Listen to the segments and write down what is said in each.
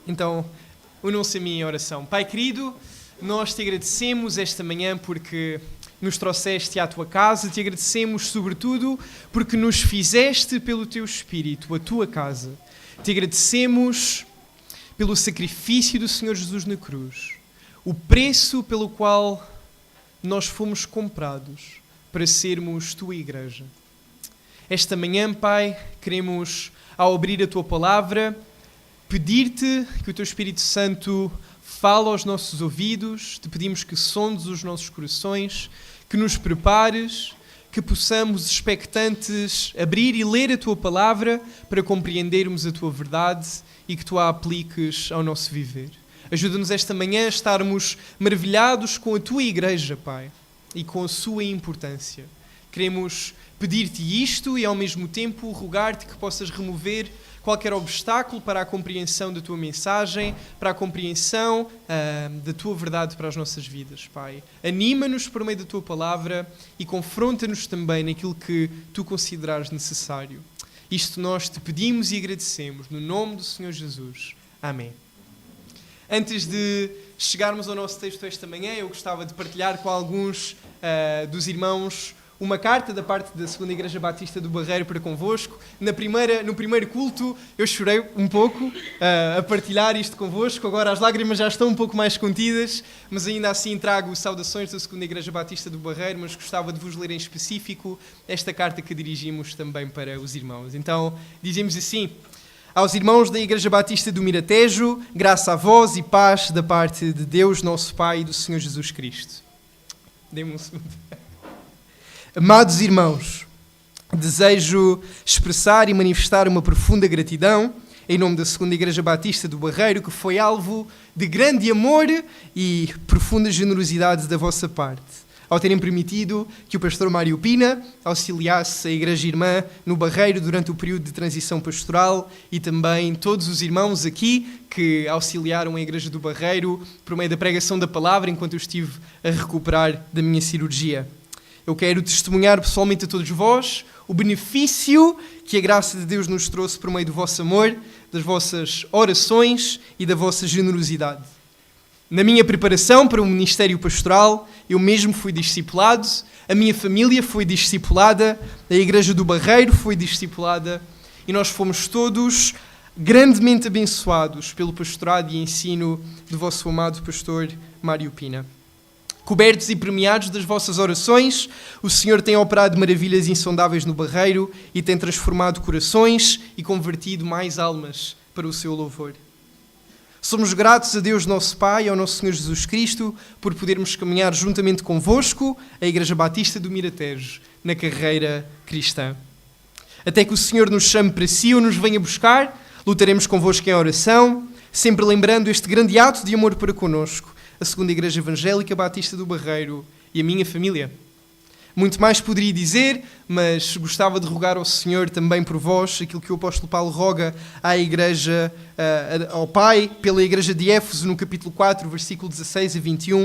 Então, unam-se a mim em oração. Pai querido, nós te agradecemos esta manhã porque nos trouxeste à tua casa, te agradecemos sobretudo porque nos fizeste pelo teu Espírito, a tua casa. Te agradecemos pelo sacrifício do Senhor Jesus na cruz, o preço pelo qual nós fomos comprados para sermos tua igreja. Esta manhã, Pai, queremos, ao abrir a tua palavra, pedir-te que o teu Espírito Santo fale aos nossos ouvidos, te pedimos que sondes os nossos corações, que nos prepares, que possamos, expectantes, abrir e ler a tua palavra para compreendermos a tua verdade e que tu a apliques ao nosso viver. Ajuda-nos esta manhã a estarmos maravilhados com a tua igreja, Pai, e com a sua importância. Queremos pedir-te isto e, ao mesmo tempo, rogar-te que possas remover qualquer obstáculo para a compreensão da tua mensagem, para a compreensão da tua verdade para as nossas vidas, Pai. Anima-nos por meio da tua palavra e confronta-nos também naquilo que tu considerares necessário. Isto nós te pedimos e agradecemos, no nome do Senhor Jesus. Amém. Antes de chegarmos ao nosso texto esta manhã, eu gostava de partilhar com alguns dos irmãos uma carta da parte da Segunda Igreja Batista do Barreiro para convosco. No primeiro culto eu chorei um pouco a partilhar isto convosco. Agora as lágrimas já estão um pouco mais contidas, mas ainda assim trago saudações da Segunda Igreja Batista do Barreiro, mas gostava de vos ler em específico esta carta que dirigimos também para os irmãos. Então, dizemos assim: aos irmãos da Igreja Batista do Miratejo, graça a vós e paz da parte de Deus, nosso Pai e do Senhor Jesus Cristo. Dê-me um segundo. Amados irmãos, desejo expressar e manifestar uma profunda gratidão em nome da Segunda Igreja Batista do Barreiro, que foi alvo de grande amor e profunda generosidade da vossa parte, ao terem permitido que o pastor Mário Pina auxiliasse a Igreja Irmã no Barreiro durante o período de transição pastoral, e também todos os irmãos aqui que auxiliaram a Igreja do Barreiro por meio da pregação da palavra enquanto eu estive a recuperar da minha cirurgia. Eu quero testemunhar pessoalmente a todos vós o benefício que a graça de Deus nos trouxe por meio do vosso amor, das vossas orações e da vossa generosidade. Na minha preparação para o ministério pastoral, eu mesmo fui discipulado, a minha família foi discipulada, a Igreja do Barreiro foi discipulada e nós fomos todos grandemente abençoados pelo pastorado e ensino do vosso amado pastor Mário Pina. Cobertos e premiados das vossas orações, o Senhor tem operado maravilhas insondáveis no Barreiro e tem transformado corações e convertido mais almas para o seu louvor. Somos gratos a Deus nosso Pai e ao nosso Senhor Jesus Cristo por podermos caminhar juntamente convosco, a Igreja Batista do Miratejo, na carreira cristã. Até que o Senhor nos chame para si ou nos venha buscar, lutaremos convosco em oração, sempre lembrando este grande ato de amor para connosco, a Segunda Igreja Evangélica Batista do Barreiro e a minha família. Muito mais poderia dizer, mas gostava de rogar ao Senhor também por vós, aquilo que o apóstolo Paulo roga à Igreja, ao Pai, pela Igreja de Éfeso, no capítulo 4, versículo 16 a 21.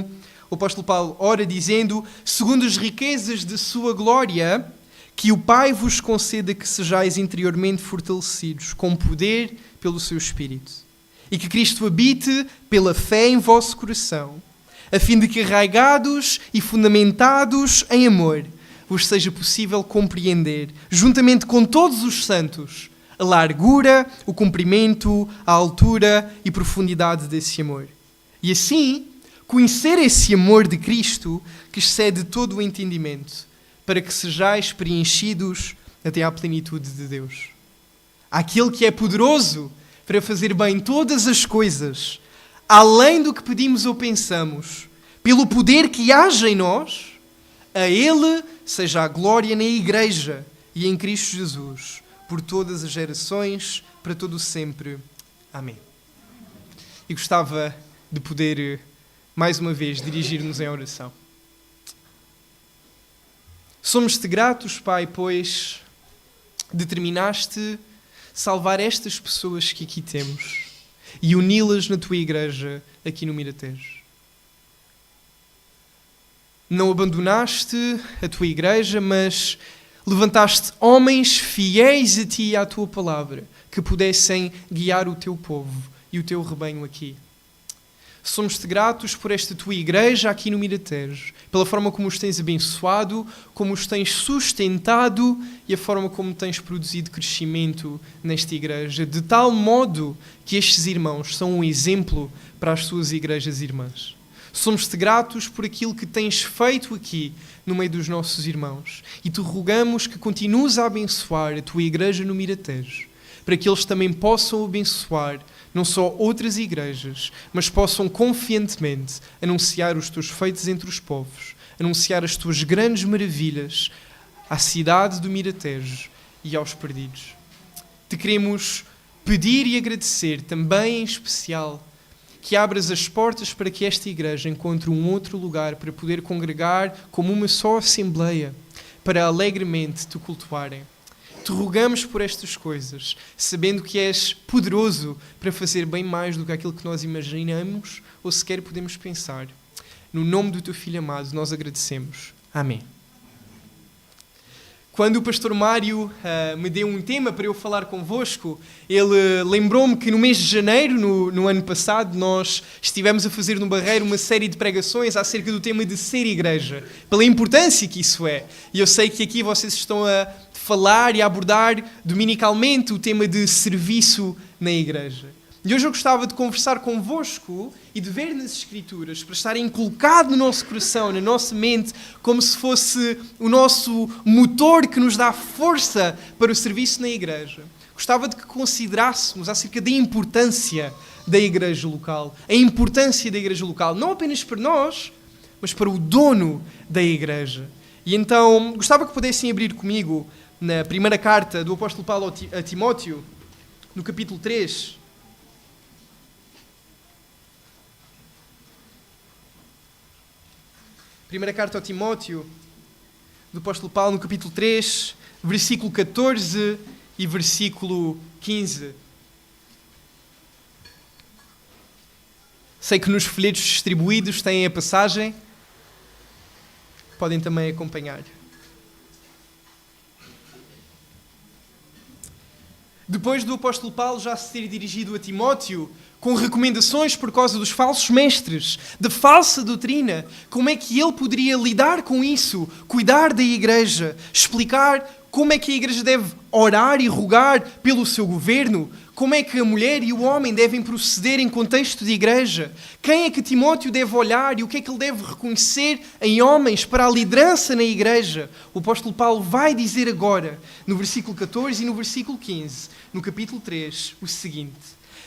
O apóstolo Paulo ora dizendo: segundo as riquezas de sua glória, que o Pai vos conceda que sejais interiormente fortalecidos com poder pelo seu Espírito. E que Cristo habite pela fé em vosso coração, a fim de que, arraigados e fundamentados em amor, vos seja possível compreender, juntamente com todos os santos, a largura, o comprimento, a altura e profundidade desse amor. E assim, conhecer esse amor de Cristo que excede todo o entendimento, para que sejais preenchidos até à plenitude de Deus. Aquele que é poderoso para fazer bem todas as coisas, além do que pedimos ou pensamos, pelo poder que age em nós, a Ele seja a glória na Igreja e em Cristo Jesus, por todas as gerações, para todo o sempre. Amém. E gostava de poder, mais uma vez, dirigir-nos em oração. Somos-te gratos, Pai, pois determinaste salvar estas pessoas que aqui temos e uni-las na tua igreja aqui no Miratejo. Não abandonaste a tua igreja, mas levantaste homens fiéis a ti e à tua palavra, que pudessem guiar o teu povo e o teu rebanho aqui. Somos-te gratos por esta tua igreja aqui no Miratejo, pela forma como os tens abençoado, como os tens sustentado e a forma como tens produzido crescimento nesta igreja, de tal modo que estes irmãos são um exemplo para as suas igrejas irmãs. Somos-te gratos por aquilo que tens feito aqui no meio dos nossos irmãos e te rogamos que continues a abençoar a tua igreja no Miratejo, para que eles também possam abençoar não só outras igrejas, mas possam confiantemente anunciar os teus feitos entre os povos, anunciar as tuas grandes maravilhas à cidade do Miratejo e aos perdidos. Te queremos pedir e agradecer também em especial que abras as portas para que esta igreja encontre um outro lugar para poder congregar como uma só assembleia, para alegremente te cultuarem. Te rogamos por estas coisas, sabendo que és poderoso para fazer bem mais do que aquilo que nós imaginamos ou sequer podemos pensar. No nome do teu Filho amado, nós agradecemos. Amém. Quando o pastor Mário me deu um tema para eu falar convosco, ele lembrou-me que no mês de janeiro, no ano passado, nós estivemos a fazer no Barreiro uma série de pregações acerca do tema de ser igreja, pela importância que isso é. E eu sei que aqui vocês estão a falar e a abordar dominicalmente o tema de serviço na igreja. E hoje eu gostava de conversar convosco e de ver nas Escrituras, para estar inculcado no nosso coração, na nossa mente, como se fosse o nosso motor que nos dá força para o serviço na igreja. Gostava de que considerássemos acerca da importância da igreja local. A importância da igreja local, não apenas para nós, mas para o dono da igreja. E então, gostava que pudessem abrir comigo na primeira carta do apóstolo Paulo a Timóteo, no capítulo 3. Primeira carta ao Timóteo, do apóstolo Paulo, no capítulo 3, versículo 14 e versículo 15. Sei que nos folhetos distribuídos têm a passagem. Podem também acompanhar. Depois do apóstolo Paulo já se ter dirigido a Timóteo com recomendações por causa dos falsos mestres, da falsa doutrina, como é que ele poderia lidar com isso, cuidar da igreja, explicar como é que a igreja deve orar e rogar pelo seu governo, como é que a mulher e o homem devem proceder em contexto de igreja, quem é que Timóteo deve olhar e o que é que ele deve reconhecer em homens para a liderança na igreja. O apóstolo Paulo vai dizer agora, no versículo 14 e no versículo 15, no capítulo 3, o seguinte: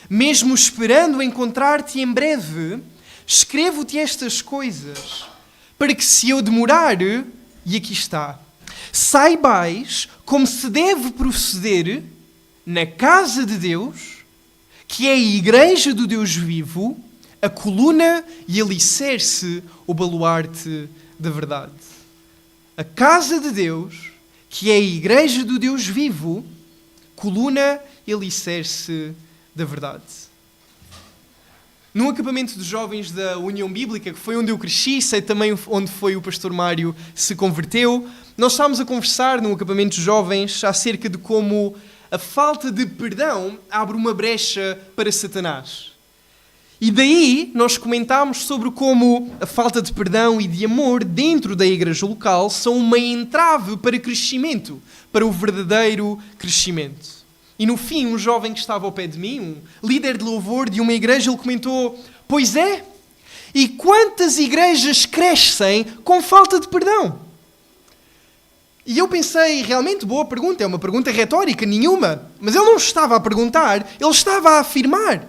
mesmo esperando encontrar-te em breve, escrevo-te estas coisas, para que se eu demorar, e aqui está, saibais como se deve proceder na casa de Deus, que é a igreja do Deus vivo, a coluna e alicerce, o baluarte da verdade. A casa de Deus, que é a igreja do Deus vivo, coluna e alicerce da verdade. Num acampamento de jovens da União Bíblica, que foi onde eu cresci, sei também onde foi o pastor Mário se converteu, nós estávamos a conversar num acampamento de jovens acerca de como a falta de perdão abre uma brecha para Satanás. E daí nós comentámos sobre como a falta de perdão e de amor dentro da igreja local são uma entrave para crescimento, para o verdadeiro crescimento. E no fim, um jovem que estava ao pé de mim, um líder de louvor de uma igreja, ele comentou: pois é, e quantas igrejas crescem com falta de perdão? E eu pensei, realmente, boa pergunta, é uma pergunta retórica, nenhuma. Mas ele não estava a perguntar, ele estava a afirmar.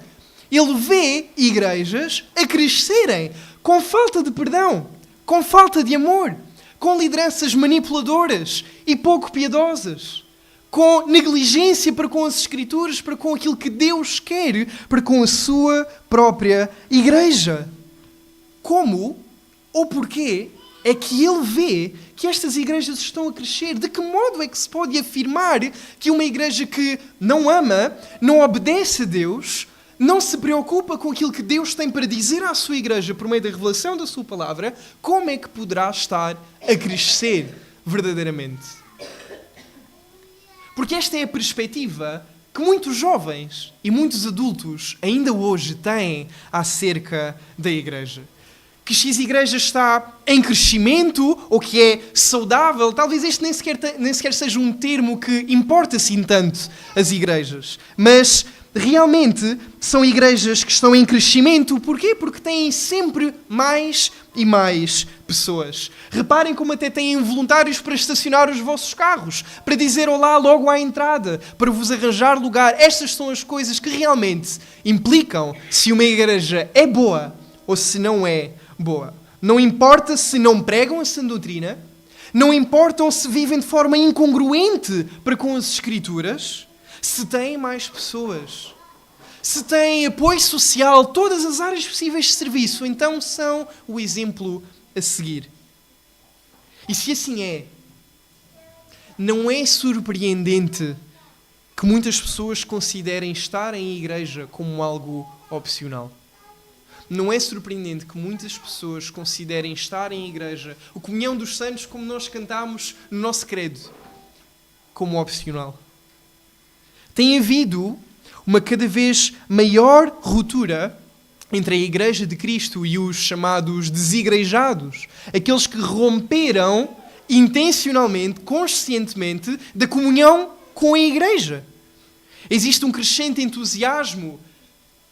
Ele vê igrejas a crescerem com falta de perdão, com falta de amor, com lideranças manipuladoras e pouco piedosas, com negligência para com as Escrituras, para com aquilo que Deus quer, para com a sua própria igreja. Como ou porquê é que ele vê que estas igrejas estão a crescer? De que modo é que se pode afirmar que uma igreja que não ama, não obedece a Deus, não se preocupa com aquilo que Deus tem para dizer à sua igreja por meio da revelação da sua palavra, como é que poderá estar a crescer verdadeiramente? Porque esta é a perspectiva que muitos jovens e muitos adultos ainda hoje têm acerca da igreja. Que X igreja está em crescimento ou que é saudável, talvez este nem sequer seja um termo que importa assim tanto as igrejas. Mas realmente são igrejas que estão em crescimento. Porquê? Porque têm sempre mais e mais pessoas. Reparem como até têm voluntários para estacionar os vossos carros, para dizer olá logo à entrada, para vos arranjar lugar. Estas são as coisas que realmente implicam se uma igreja é boa ou se não é boa. Não importa se não pregam a sã doutrina, não importa se vivem de forma incongruente para com as Escrituras, se têm mais pessoas, se têm apoio social, todas as áreas possíveis de serviço, então são o exemplo a seguir. E se assim é, não é surpreendente que muitas pessoas considerem estar em igreja como algo opcional. Não é surpreendente que muitas pessoas considerem estar em igreja, a comunhão dos santos, como nós cantamos no nosso credo, como opcional. Tem havido uma cada vez maior ruptura entre a Igreja de Cristo e os chamados desigrejados, aqueles que romperam intencionalmente, conscientemente, da comunhão com a Igreja. Existe um crescente entusiasmo,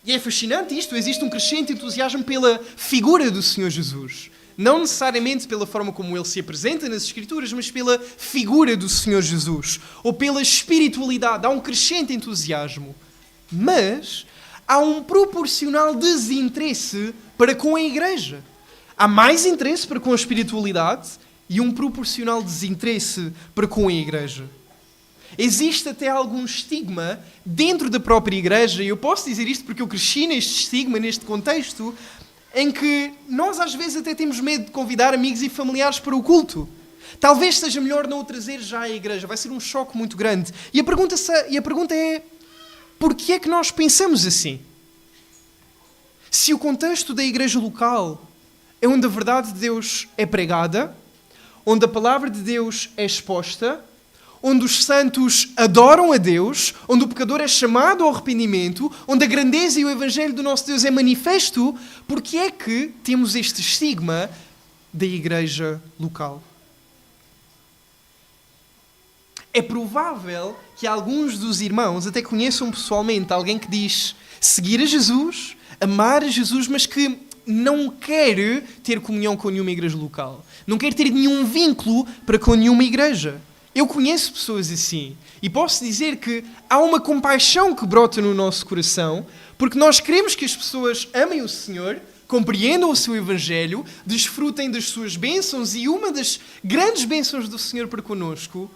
e é fascinante isto, existe um crescente entusiasmo pela figura do Senhor Jesus. Não necessariamente pela forma como Ele se apresenta nas Escrituras, mas pela figura do Senhor Jesus, ou pela espiritualidade. Há um crescente entusiasmo. Mas há um proporcional desinteresse para com a Igreja. Há mais interesse para com a espiritualidade e um proporcional desinteresse para com a Igreja. Existe até algum estigma dentro da própria Igreja, e eu posso dizer isto porque eu cresci neste estigma, neste contexto, em que nós às vezes até temos medo de convidar amigos e familiares para o culto. Talvez seja melhor não o trazer já à Igreja, vai ser um choque muito grande. E a pergunta é, porquê é que nós pensamos assim? Se o contexto da igreja local é onde a verdade de Deus é pregada, onde a palavra de Deus é exposta, onde os santos adoram a Deus, onde o pecador é chamado ao arrependimento, onde a grandeza e o evangelho do nosso Deus é manifesto, porquê é que temos este estigma da igreja local? É provável que alguns dos irmãos até conheçam pessoalmente alguém que diz seguir a Jesus, amar a Jesus, mas que não quer ter comunhão com nenhuma igreja local. Não quer ter nenhum vínculo para com nenhuma igreja. Eu conheço pessoas assim e posso dizer que há uma compaixão que brota no nosso coração, porque nós queremos que as pessoas amem o Senhor, compreendam o seu Evangelho, desfrutem das suas bênçãos, e uma das grandes bênçãos do Senhor para connosco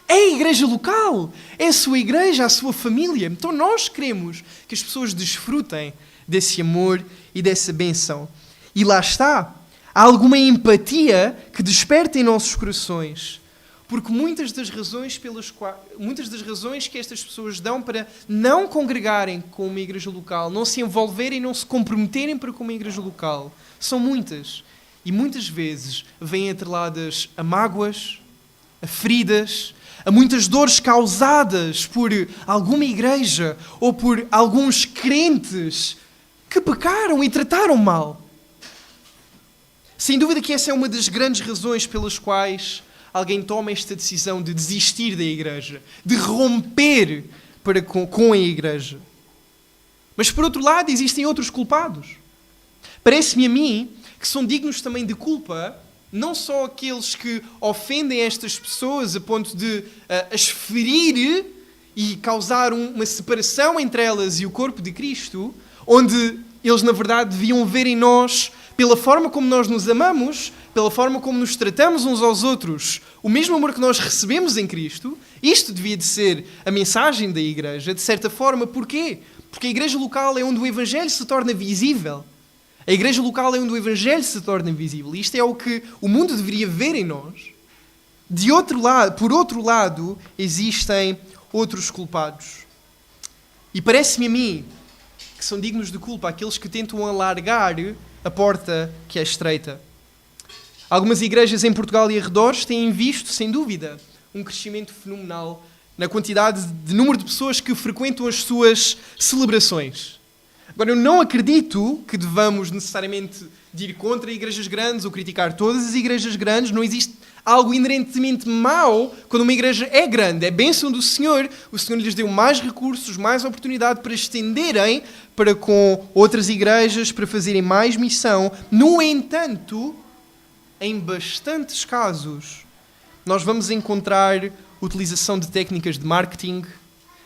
é a igreja local, é a sua igreja, a sua família. Então nós queremos que as pessoas desfrutem desse amor e dessa bênção. E lá está, há alguma empatia que desperta em nossos corações, porque muitas das razões que estas pessoas dão para não congregarem com uma igreja local, não se envolverem, não se comprometerem para com uma igreja local, são muitas. E muitas vezes vêm atreladas a mágoas, a feridas, a muitas dores causadas por alguma igreja ou por alguns crentes que pecaram e trataram mal. Sem dúvida que essa é uma das grandes razões pelas quais alguém toma esta decisão de desistir da igreja, de romper com a igreja. Mas, por outro lado, existem outros culpados. Parece-me a mim que são dignos também de culpa não só aqueles que ofendem estas pessoas a ponto de as ferir e causar uma separação entre elas e o corpo de Cristo, onde eles, na verdade, deviam ver em nós, pela forma como nós nos amamos, pela forma como nos tratamos uns aos outros, o mesmo amor que nós recebemos em Cristo. Isto devia de ser a mensagem da igreja, de certa forma. Porquê? Porque a igreja local é onde o Evangelho se torna visível. A igreja local é onde o Evangelho se torna visível. E isto é o que o mundo deveria ver em nós. Por outro lado, existem outros culpados. E parece-me a mim que são dignos de culpa aqueles que tentam alargar a porta que é estreita. Algumas igrejas em Portugal e arredores têm visto, sem dúvida, um crescimento fenomenal na quantidade de número de pessoas que frequentam as suas celebrações. Agora, eu não acredito que devamos necessariamente de ir contra igrejas grandes ou criticar todas as igrejas grandes. Não existe algo inerentemente mau quando uma igreja é grande. É bênção do Senhor. O Senhor lhes deu mais recursos, mais oportunidade para estenderem para com outras igrejas, para fazerem mais missão. No entanto, em bastantes casos, nós vamos encontrar utilização de técnicas de marketing,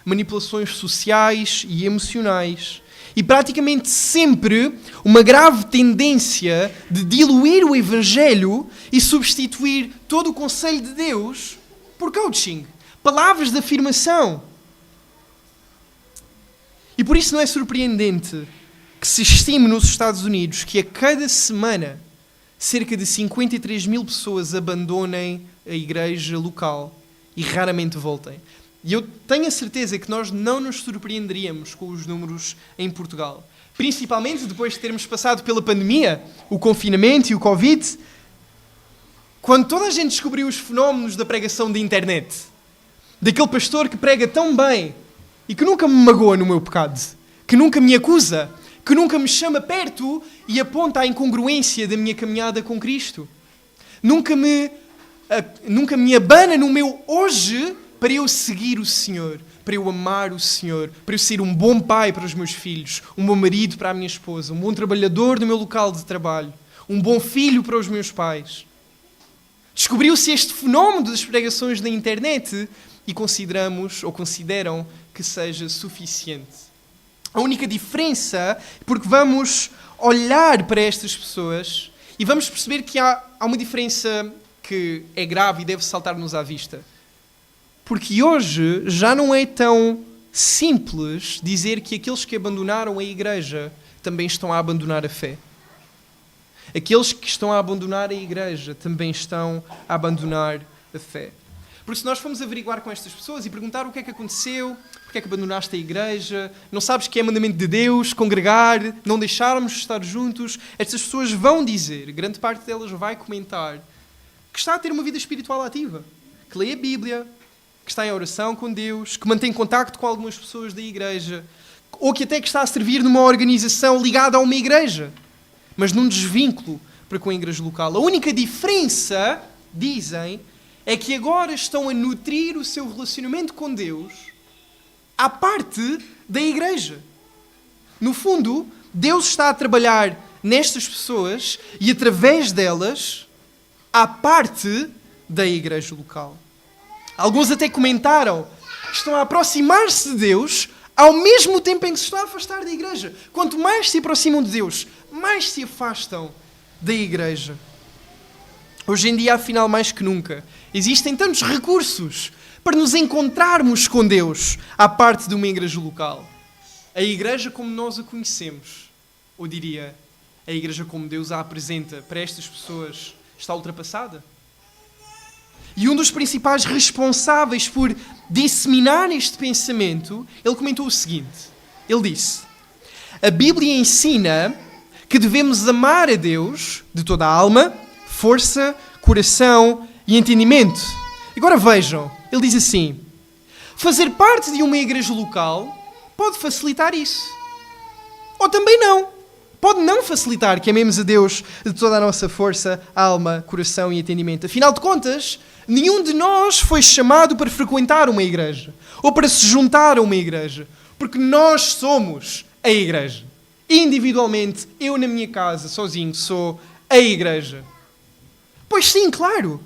manipulações sociais e emocionais, e praticamente sempre uma grave tendência de diluir o Evangelho e substituir todo o conselho de Deus por coaching, palavras de afirmação. E por isso não é surpreendente que se estime nos Estados Unidos que a cada semana cerca de 53 mil pessoas abandonem a igreja local e raramente voltem. E eu tenho a certeza que nós não nos surpreenderíamos com os números em Portugal. Principalmente depois de termos passado pela pandemia, o confinamento e o Covid, quando toda a gente descobriu os fenómenos da pregação da internet. Daquele pastor que prega tão bem e que nunca me magoa no meu pecado, que nunca me acusa, que nunca me chama perto e aponta à incongruência da minha caminhada com Cristo. Nunca me abana no meu hoje para eu seguir o Senhor, para eu amar o Senhor, para eu ser um bom pai para os meus filhos, um bom marido para a minha esposa, um bom trabalhador no meu local de trabalho, um bom filho para os meus pais. Descobriu-se este fenómeno das pregações na internet e consideram que seja suficiente. A única diferença é porque vamos olhar para estas pessoas e vamos perceber que há uma diferença que é grave e deve saltar-nos à vista. Porque hoje já não é tão simples dizer que aqueles que abandonaram a igreja também estão a abandonar a fé. Aqueles que estão a abandonar a igreja também estão a abandonar a fé. Porque se nós formos averiguar com estas pessoas e perguntar o que é que aconteceu, porque é que abandonaste a igreja, não sabes que é mandamento de Deus, congregar, não deixarmos de estar juntos, estas pessoas vão dizer, grande parte delas vai comentar, que está a ter uma vida espiritual ativa, que lê a Bíblia, que está em oração com Deus, que mantém contacto com algumas pessoas da igreja, ou que até que está a servir numa organização ligada a uma igreja, mas num desvínculo para com a igreja local. A única diferença, dizem, é que agora estão a nutrir o seu relacionamento com Deus à parte da igreja. No fundo, Deus está a trabalhar nestas pessoas e através delas à parte da igreja local. Alguns até comentaram que estão a aproximar-se de Deus ao mesmo tempo em que se estão a afastar da igreja. Quanto mais se aproximam de Deus, mais se afastam da igreja. Hoje em dia, afinal, mais que nunca, existem tantos recursos para nos encontrarmos com Deus à parte de uma igreja local. A igreja como nós a conhecemos, ou diria, a igreja como Deus a apresenta para estas pessoas, está ultrapassada. E um dos principais responsáveis por disseminar este pensamento, ele comentou o seguinte. Ele disse: a Bíblia ensina que devemos amar a Deus de toda a alma, força, coração e entendimento. Agora vejam, ele diz assim: fazer parte de uma igreja local pode facilitar isso. Ou também não. Pode não facilitar que amemos a Deus de toda a nossa força, alma, coração e entendimento. Afinal de contas, nenhum de nós foi chamado para frequentar uma igreja ou para se juntar a uma igreja, porque nós somos a igreja. Individualmente, eu na minha casa, sozinho, sou a igreja. Pois sim, claro.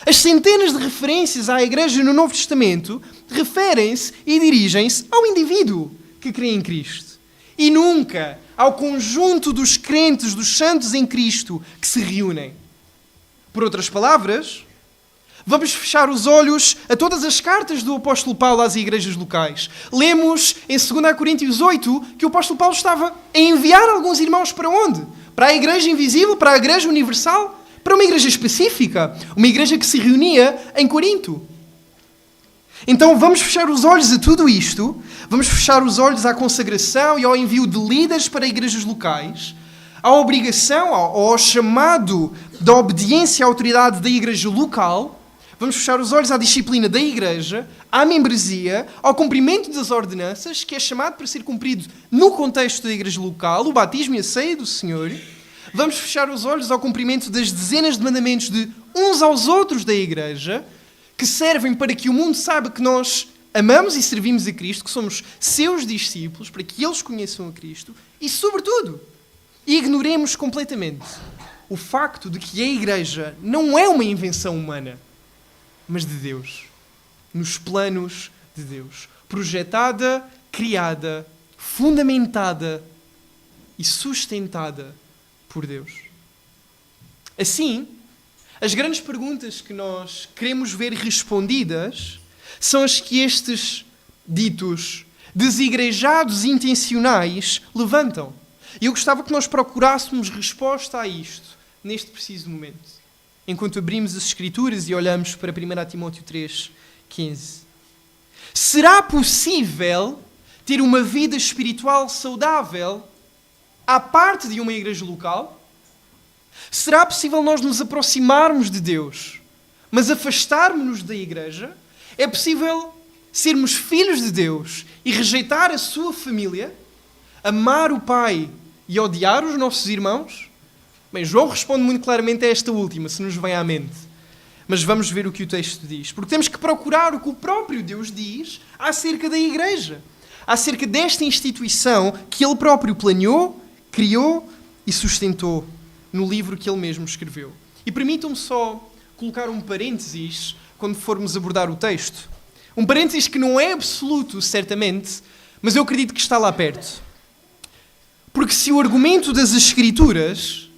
As centenas de referências à igreja no Novo Testamento referem-se e dirigem-se ao indivíduo que crê em Cristo. E nunca ao conjunto dos crentes, dos santos em Cristo, que se reúnem. Por outras palavras, vamos fechar os olhos a todas as cartas do apóstolo Paulo às igrejas locais. Lemos em 2 Coríntios 8 que o apóstolo Paulo estava a enviar alguns irmãos para onde? Para a igreja invisível, para a igreja universal, para uma igreja específica, uma igreja que se reunia em Corinto. Então vamos fechar os olhos a tudo isto, vamos fechar os olhos à consagração e ao envio de líderes para igrejas locais, à obrigação, ao chamado da obediência à autoridade da igreja local. Vamos fechar os olhos à disciplina da igreja, à membresia, ao cumprimento das ordenanças, que é chamado para ser cumprido no contexto da igreja local, o batismo e a ceia do Senhor. Vamos fechar os olhos ao cumprimento das dezenas de mandamentos de uns aos outros da igreja, que servem para que o mundo saiba que nós amamos e servimos a Cristo, que somos seus discípulos, para que eles conheçam a Cristo. E, sobretudo, ignoremos completamente o facto de que a igreja não é uma invenção humana, mas de Deus, nos planos de Deus. Projetada, criada, fundamentada e sustentada por Deus. Assim, as grandes perguntas que nós queremos ver respondidas são as que estes ditos desigrejados intencionais levantam. E eu gostava que nós procurássemos resposta a isto neste preciso momento, enquanto abrimos as Escrituras e olhamos para 1 Timóteo 3:15. Será possível ter uma vida espiritual saudável à parte de uma igreja local? Será possível nós nos aproximarmos de Deus, mas afastarmos-nos da igreja? É possível sermos filhos de Deus e rejeitar a sua família, amar o Pai e odiar os nossos irmãos? Bem, João responde muito claramente a esta última, se nos vem à mente. Mas vamos ver o que o texto diz. Porque temos que procurar o que o próprio Deus diz acerca da igreja, acerca desta instituição que Ele próprio planeou, criou e sustentou no livro que Ele mesmo escreveu. E permitam-me só colocar um parênteses quando formos abordar o texto. Um parênteses que não é absoluto, certamente, mas eu acredito que está lá perto. Porque se o argumento das Escrituras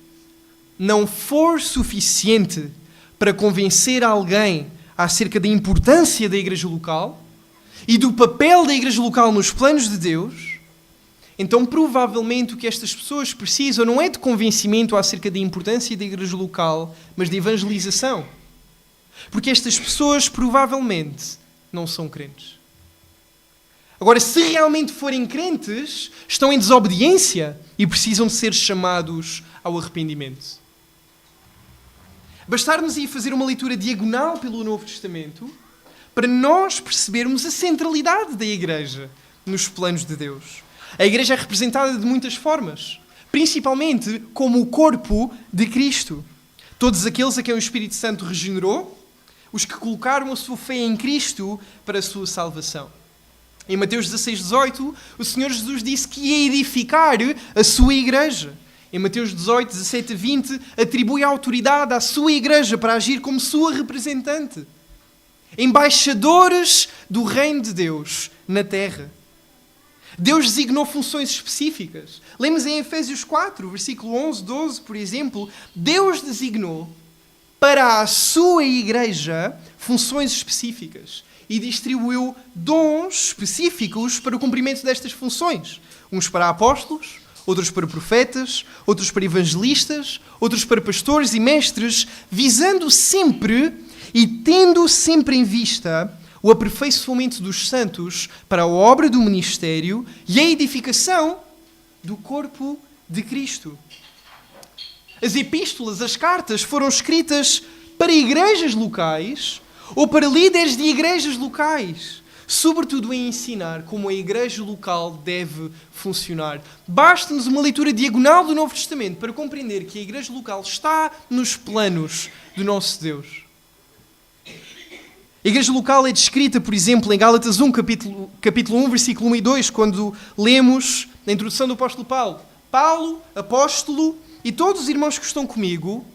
não for suficiente para convencer alguém acerca da importância da igreja local e do papel da igreja local nos planos de Deus, então provavelmente o que estas pessoas precisam não é de convencimento acerca da importância da igreja local, mas de evangelização. Porque estas pessoas provavelmente não são crentes. Agora, se realmente forem crentes, estão em desobediência e precisam de ser chamados ao arrependimento. Bastar-nos ir fazer uma leitura diagonal pelo Novo Testamento para nós percebermos a centralidade da igreja nos planos de Deus. A igreja é representada de muitas formas, principalmente como o corpo de Cristo. Todos aqueles a quem o Espírito Santo regenerou, os que colocaram a sua fé em Cristo para a sua salvação. Em Mateus 16:18, o Senhor Jesus disse que ia edificar a sua igreja. Em Mateus 18:17-20, atribui a autoridade à sua igreja para agir como sua representante. Embaixadores do reino de Deus na terra. Deus designou funções específicas. Lemos em Efésios 4, versículo 11-12, por exemplo, Deus designou para a sua igreja funções específicas e distribuiu dons específicos para o cumprimento destas funções. Uns para apóstolos, outros para profetas, outros para evangelistas, outros para pastores e mestres, visando sempre e tendo sempre em vista o aperfeiçoamento dos santos para a obra do ministério e a edificação do corpo de Cristo. As epístolas, as cartas, foram escritas para igrejas locais ou para líderes de igrejas locais, sobretudo a ensinar como a igreja local deve funcionar. Basta-nos uma leitura diagonal do Novo Testamento para compreender que a igreja local está nos planos do nosso Deus. A igreja local é descrita, por exemplo, em Gálatas 1, capítulo 1, versículo 1 e 2, quando lemos na introdução do apóstolo Paulo. Paulo, apóstolo, e todos os irmãos que estão comigo,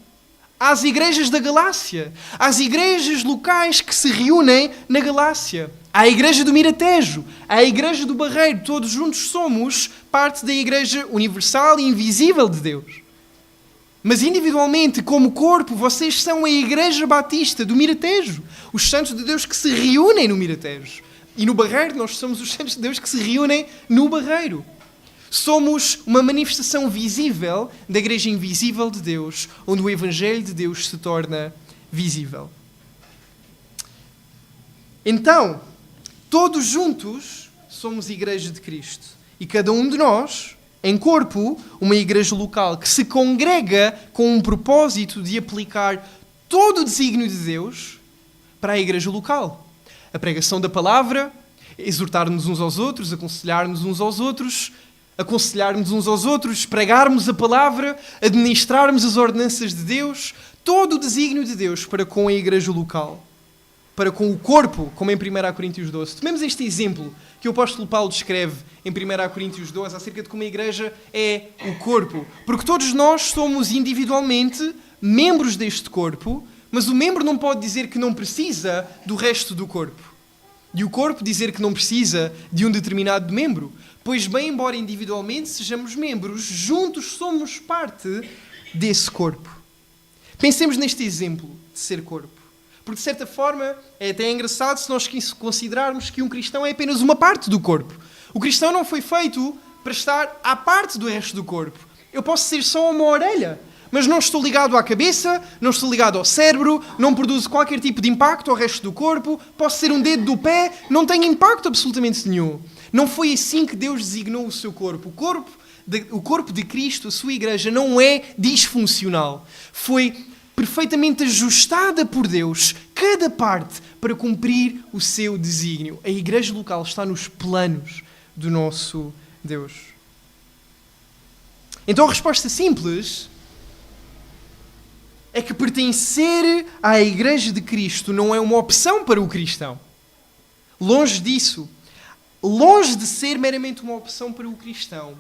às igrejas da Galácia, às igrejas locais que se reúnem na Galácia, à igreja do Miratejo, à igreja do Barreiro, todos juntos somos parte da igreja universal e invisível de Deus. Mas individualmente, como corpo, vocês são a igreja batista do Miratejo, os santos de Deus que se reúnem no Miratejo. E no Barreiro, nós somos os santos de Deus que se reúnem no Barreiro. Somos uma manifestação visível da igreja invisível de Deus, onde o Evangelho de Deus se torna visível. Então, todos juntos somos igreja de Cristo. E cada um de nós, em corpo, uma igreja local que se congrega com um propósito de aplicar todo o desígnio de Deus para a igreja local. A pregação da palavra, exortar-nos uns aos outros, aconselhar-nos uns aos outros, pregarmos a palavra, administrarmos as ordenanças de Deus, todo o desígnio de Deus para com a igreja local, para com o corpo, como em 1 Coríntios 12. Tomemos este exemplo que o apóstolo Paulo descreve em 1 Coríntios 12 acerca de como a igreja é o corpo. Porque todos nós somos individualmente membros deste corpo, mas o membro não pode dizer que não precisa do resto do corpo. E o corpo dizer que não precisa de um determinado membro. Pois bem, embora individualmente sejamos membros, juntos somos parte desse corpo. Pensemos neste exemplo de ser corpo. Porque, de certa forma, é até engraçado se nós considerarmos que um cristão é apenas uma parte do corpo. O cristão não foi feito para estar à parte do resto do corpo. Eu posso ser só uma orelha, mas não estou ligado à cabeça, não estou ligado ao cérebro, não produzo qualquer tipo de impacto ao resto do corpo, posso ser um dedo do pé, não tenho impacto absolutamente nenhum. Não foi assim que Deus designou o seu corpo. O corpo de Cristo, a sua igreja, não é disfuncional. Foi perfeitamente ajustada por Deus, cada parte, para cumprir o seu desígnio. A igreja local está nos planos do nosso Deus. Então a resposta simples é que pertencer à igreja de Cristo não é uma opção para o cristão. Longe disso. Longe de ser meramente uma opção para o cristão.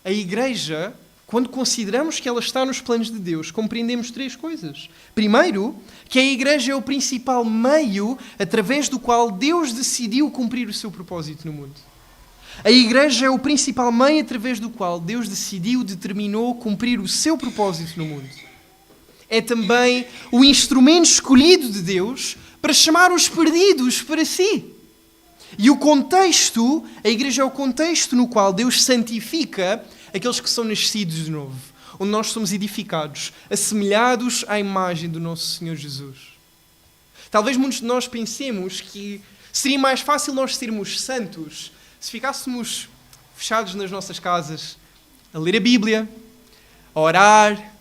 A igreja, quando consideramos que ela está nos planos de Deus, compreendemos três coisas. Primeiro, que a igreja é o principal meio através do qual Deus decidiu cumprir o seu propósito no mundo. A igreja é o principal meio através do qual Deus determinou cumprir o seu propósito no mundo. É também o instrumento escolhido de Deus para chamar os perdidos para si. E o contexto, a igreja é o contexto no qual Deus santifica aqueles que são nascidos de novo, onde nós somos edificados, assemelhados à imagem do nosso Senhor Jesus. Talvez muitos de nós pensemos que seria mais fácil nós sermos santos se ficássemos fechados nas nossas casas, a ler a Bíblia, a orar,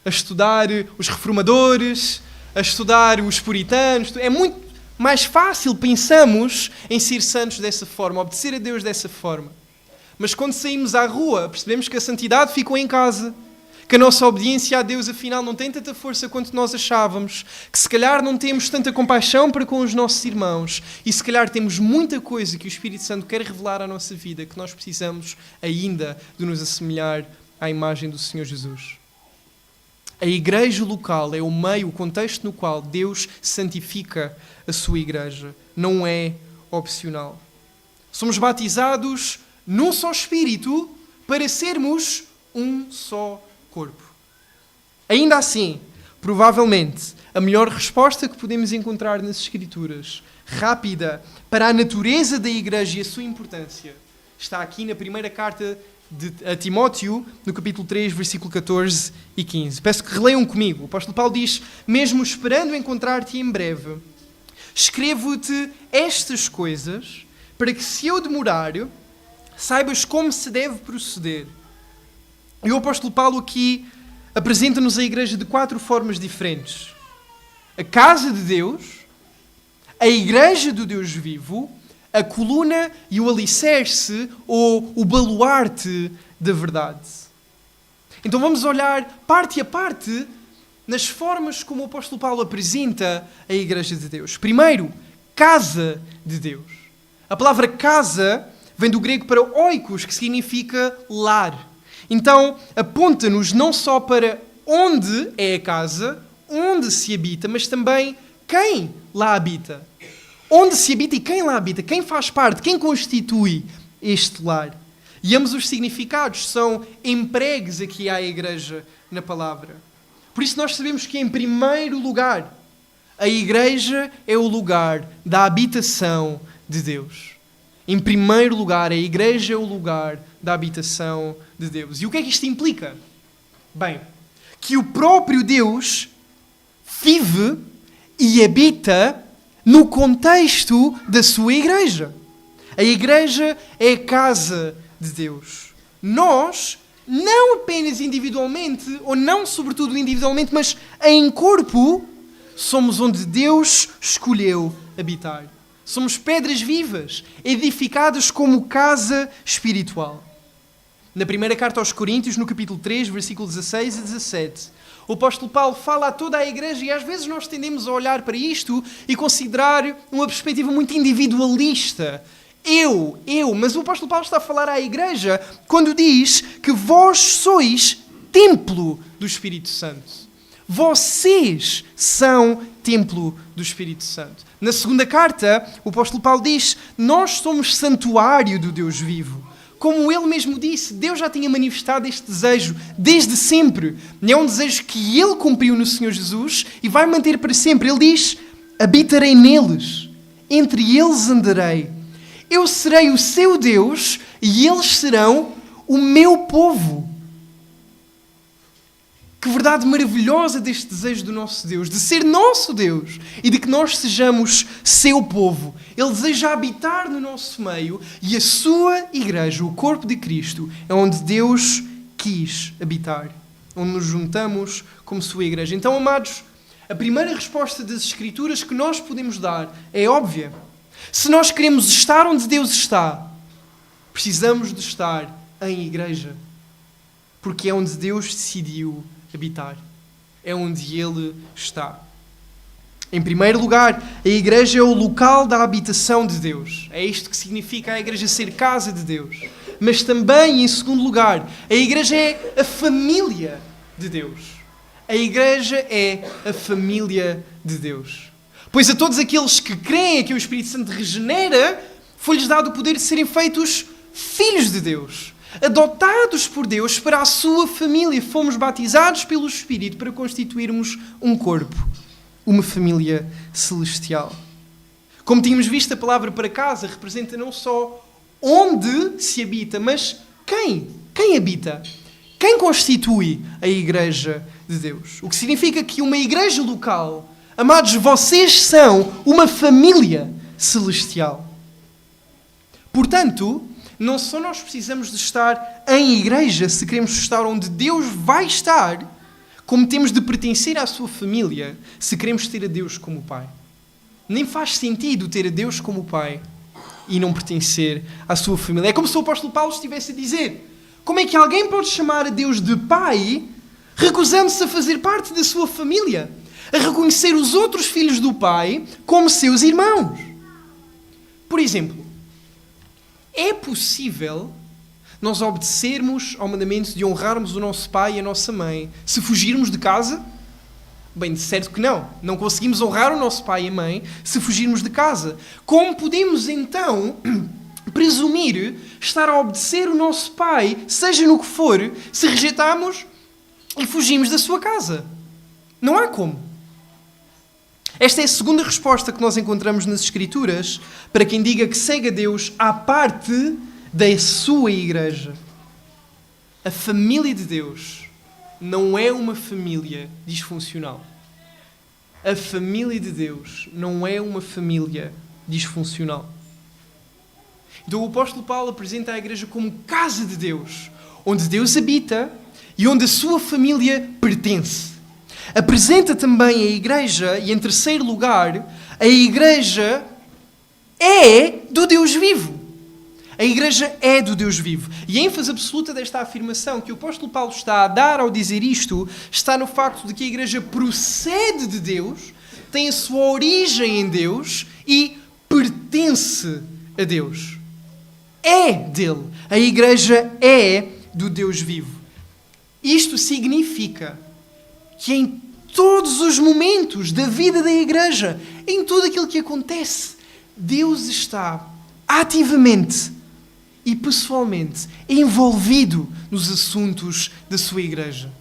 a estudar os reformadores, a estudar os puritanos. É muito mais fácil, pensamos, em ser santos dessa forma, obedecer a Deus dessa forma. Mas quando saímos à rua, percebemos que a santidade ficou em casa, que a nossa obediência a Deus, afinal, não tem tanta força quanto nós achávamos, que se calhar não temos tanta compaixão para com os nossos irmãos e se calhar temos muita coisa que o Espírito Santo quer revelar à nossa vida, que nós precisamos ainda de nos assemelhar à imagem do Senhor Jesus. A igreja local é o meio, o contexto no qual Deus santifica a sua igreja. Não é opcional. Somos batizados num só Espírito para sermos um só corpo. Ainda assim, provavelmente, a melhor resposta que podemos encontrar nas Escrituras, rápida, para a natureza da igreja e a sua importância, está aqui na primeira carta a Timóteo, no capítulo 3, versículo 14 e 15. Peço que releiam comigo. O apóstolo Paulo diz: mesmo esperando encontrar-te em breve, escrevo-te estas coisas, para que se eu demorar, saibas como se deve proceder. E o apóstolo Paulo aqui apresenta-nos a igreja de 4 formas diferentes. A casa de Deus, a igreja do Deus vivo, a coluna e o alicerce ou o baluarte da verdade. Então vamos olhar parte a parte nas formas como o apóstolo Paulo apresenta a igreja de Deus. Primeiro, casa de Deus. A palavra casa vem do grego para oikos, que significa lar. Então aponta-nos não só para onde é a casa, onde se habita, mas também quem lá habita. Onde se habita e quem lá habita, quem faz parte, quem constitui este lar. E ambos os significados são empregues aqui à igreja na palavra. Por isso nós sabemos que, em primeiro lugar, a igreja é o lugar da habitação de Deus. Em primeiro lugar, a igreja é o lugar da habitação de Deus. E o que é que isto implica? Bem, que o próprio Deus vive e habita no contexto da sua igreja. A igreja é a casa de Deus. Nós, não apenas individualmente, ou não sobretudo individualmente, mas em corpo, Somos onde Deus escolheu habitar. Somos pedras vivas, edificadas como casa espiritual. Na primeira carta aos Coríntios, no capítulo 3, versículos 16 e 17, o apóstolo Paulo fala a toda a igreja e às vezes nós tendemos a olhar para isto e considerar uma perspectiva muito individualista. Mas o apóstolo Paulo está a falar à igreja quando diz que vós sois templo do Espírito Santo. Vocês são templo do Espírito Santo. Na segunda carta, o apóstolo Paulo diz: nós somos santuário do Deus vivo. Como ele mesmo disse, Deus já tinha manifestado este desejo desde sempre. É um desejo que ele cumpriu no Senhor Jesus e vai manter para sempre. Ele diz: habitarei neles, entre eles andarei. Eu serei o seu Deus e eles serão o meu povo. Que verdade maravilhosa deste desejo do nosso Deus, de ser nosso Deus e de que nós sejamos seu povo. Ele deseja habitar no nosso meio e a sua igreja, o corpo de Cristo, é onde Deus quis habitar, onde nos juntamos como sua igreja. Então, amados, a primeira resposta das Escrituras que nós podemos dar é óbvia. Se nós queremos estar onde Deus está, precisamos de estar em igreja, porque é onde Deus decidiu habitar. É onde Ele está. Em primeiro lugar, a igreja é o local da habitação de Deus. É isto que significa a igreja ser casa de Deus. Mas também, em segundo lugar, a igreja é a família de Deus. A igreja é a família de Deus. Pois a todos aqueles que creem que o Espírito Santo regenera, foi-lhes dado o poder de serem feitos filhos de Deus. Adotados por Deus para a sua família. Fomos batizados pelo Espírito para constituirmos um corpo, uma família celestial. Como tínhamos visto, a palavra para casa representa não só onde se habita, mas quem? Quem habita? Quem constitui a igreja de Deus? O que significa que uma igreja local, amados, vocês são uma família celestial. Portanto, não só nós precisamos de estar em igreja se queremos estar onde Deus vai estar, como temos de pertencer à sua família se queremos ter a Deus como Pai. Nem faz sentido ter a Deus como Pai e não pertencer à sua família. É como se o apóstolo Paulo estivesse a dizer: como é que alguém pode chamar a Deus de Pai recusando-se a fazer parte da sua família, a reconhecer os outros filhos do Pai como seus irmãos? Por exemplo, é possível nós obedecermos ao mandamento de honrarmos o nosso pai e a nossa mãe se fugirmos de casa? Bem, de certo que não. Não conseguimos honrar o nosso pai e a mãe se fugirmos de casa. Como podemos, então, presumir estar a obedecer o nosso pai, seja no que for, se rejeitarmos e fugimos da sua casa? Não há como. Esta é a segunda resposta que nós encontramos nas Escrituras para quem diga que segue a Deus à parte da sua igreja. A família de Deus não é uma família disfuncional. A família de Deus não é uma família disfuncional. Então o apóstolo Paulo apresenta a igreja como casa de Deus, onde Deus habita e onde a sua família pertence. Apresenta também a igreja, e em terceiro lugar, a igreja é do Deus vivo. A igreja é do Deus vivo. E a ênfase absoluta desta afirmação que o apóstolo Paulo está a dar ao dizer isto está no facto de que a igreja procede de Deus, tem a sua origem em Deus e pertence a Deus. É dele. A igreja é do Deus vivo. Isto significa que em todos os momentos da vida da igreja, em tudo aquilo que acontece, Deus está ativamente e pessoalmente envolvido nos assuntos da sua igreja.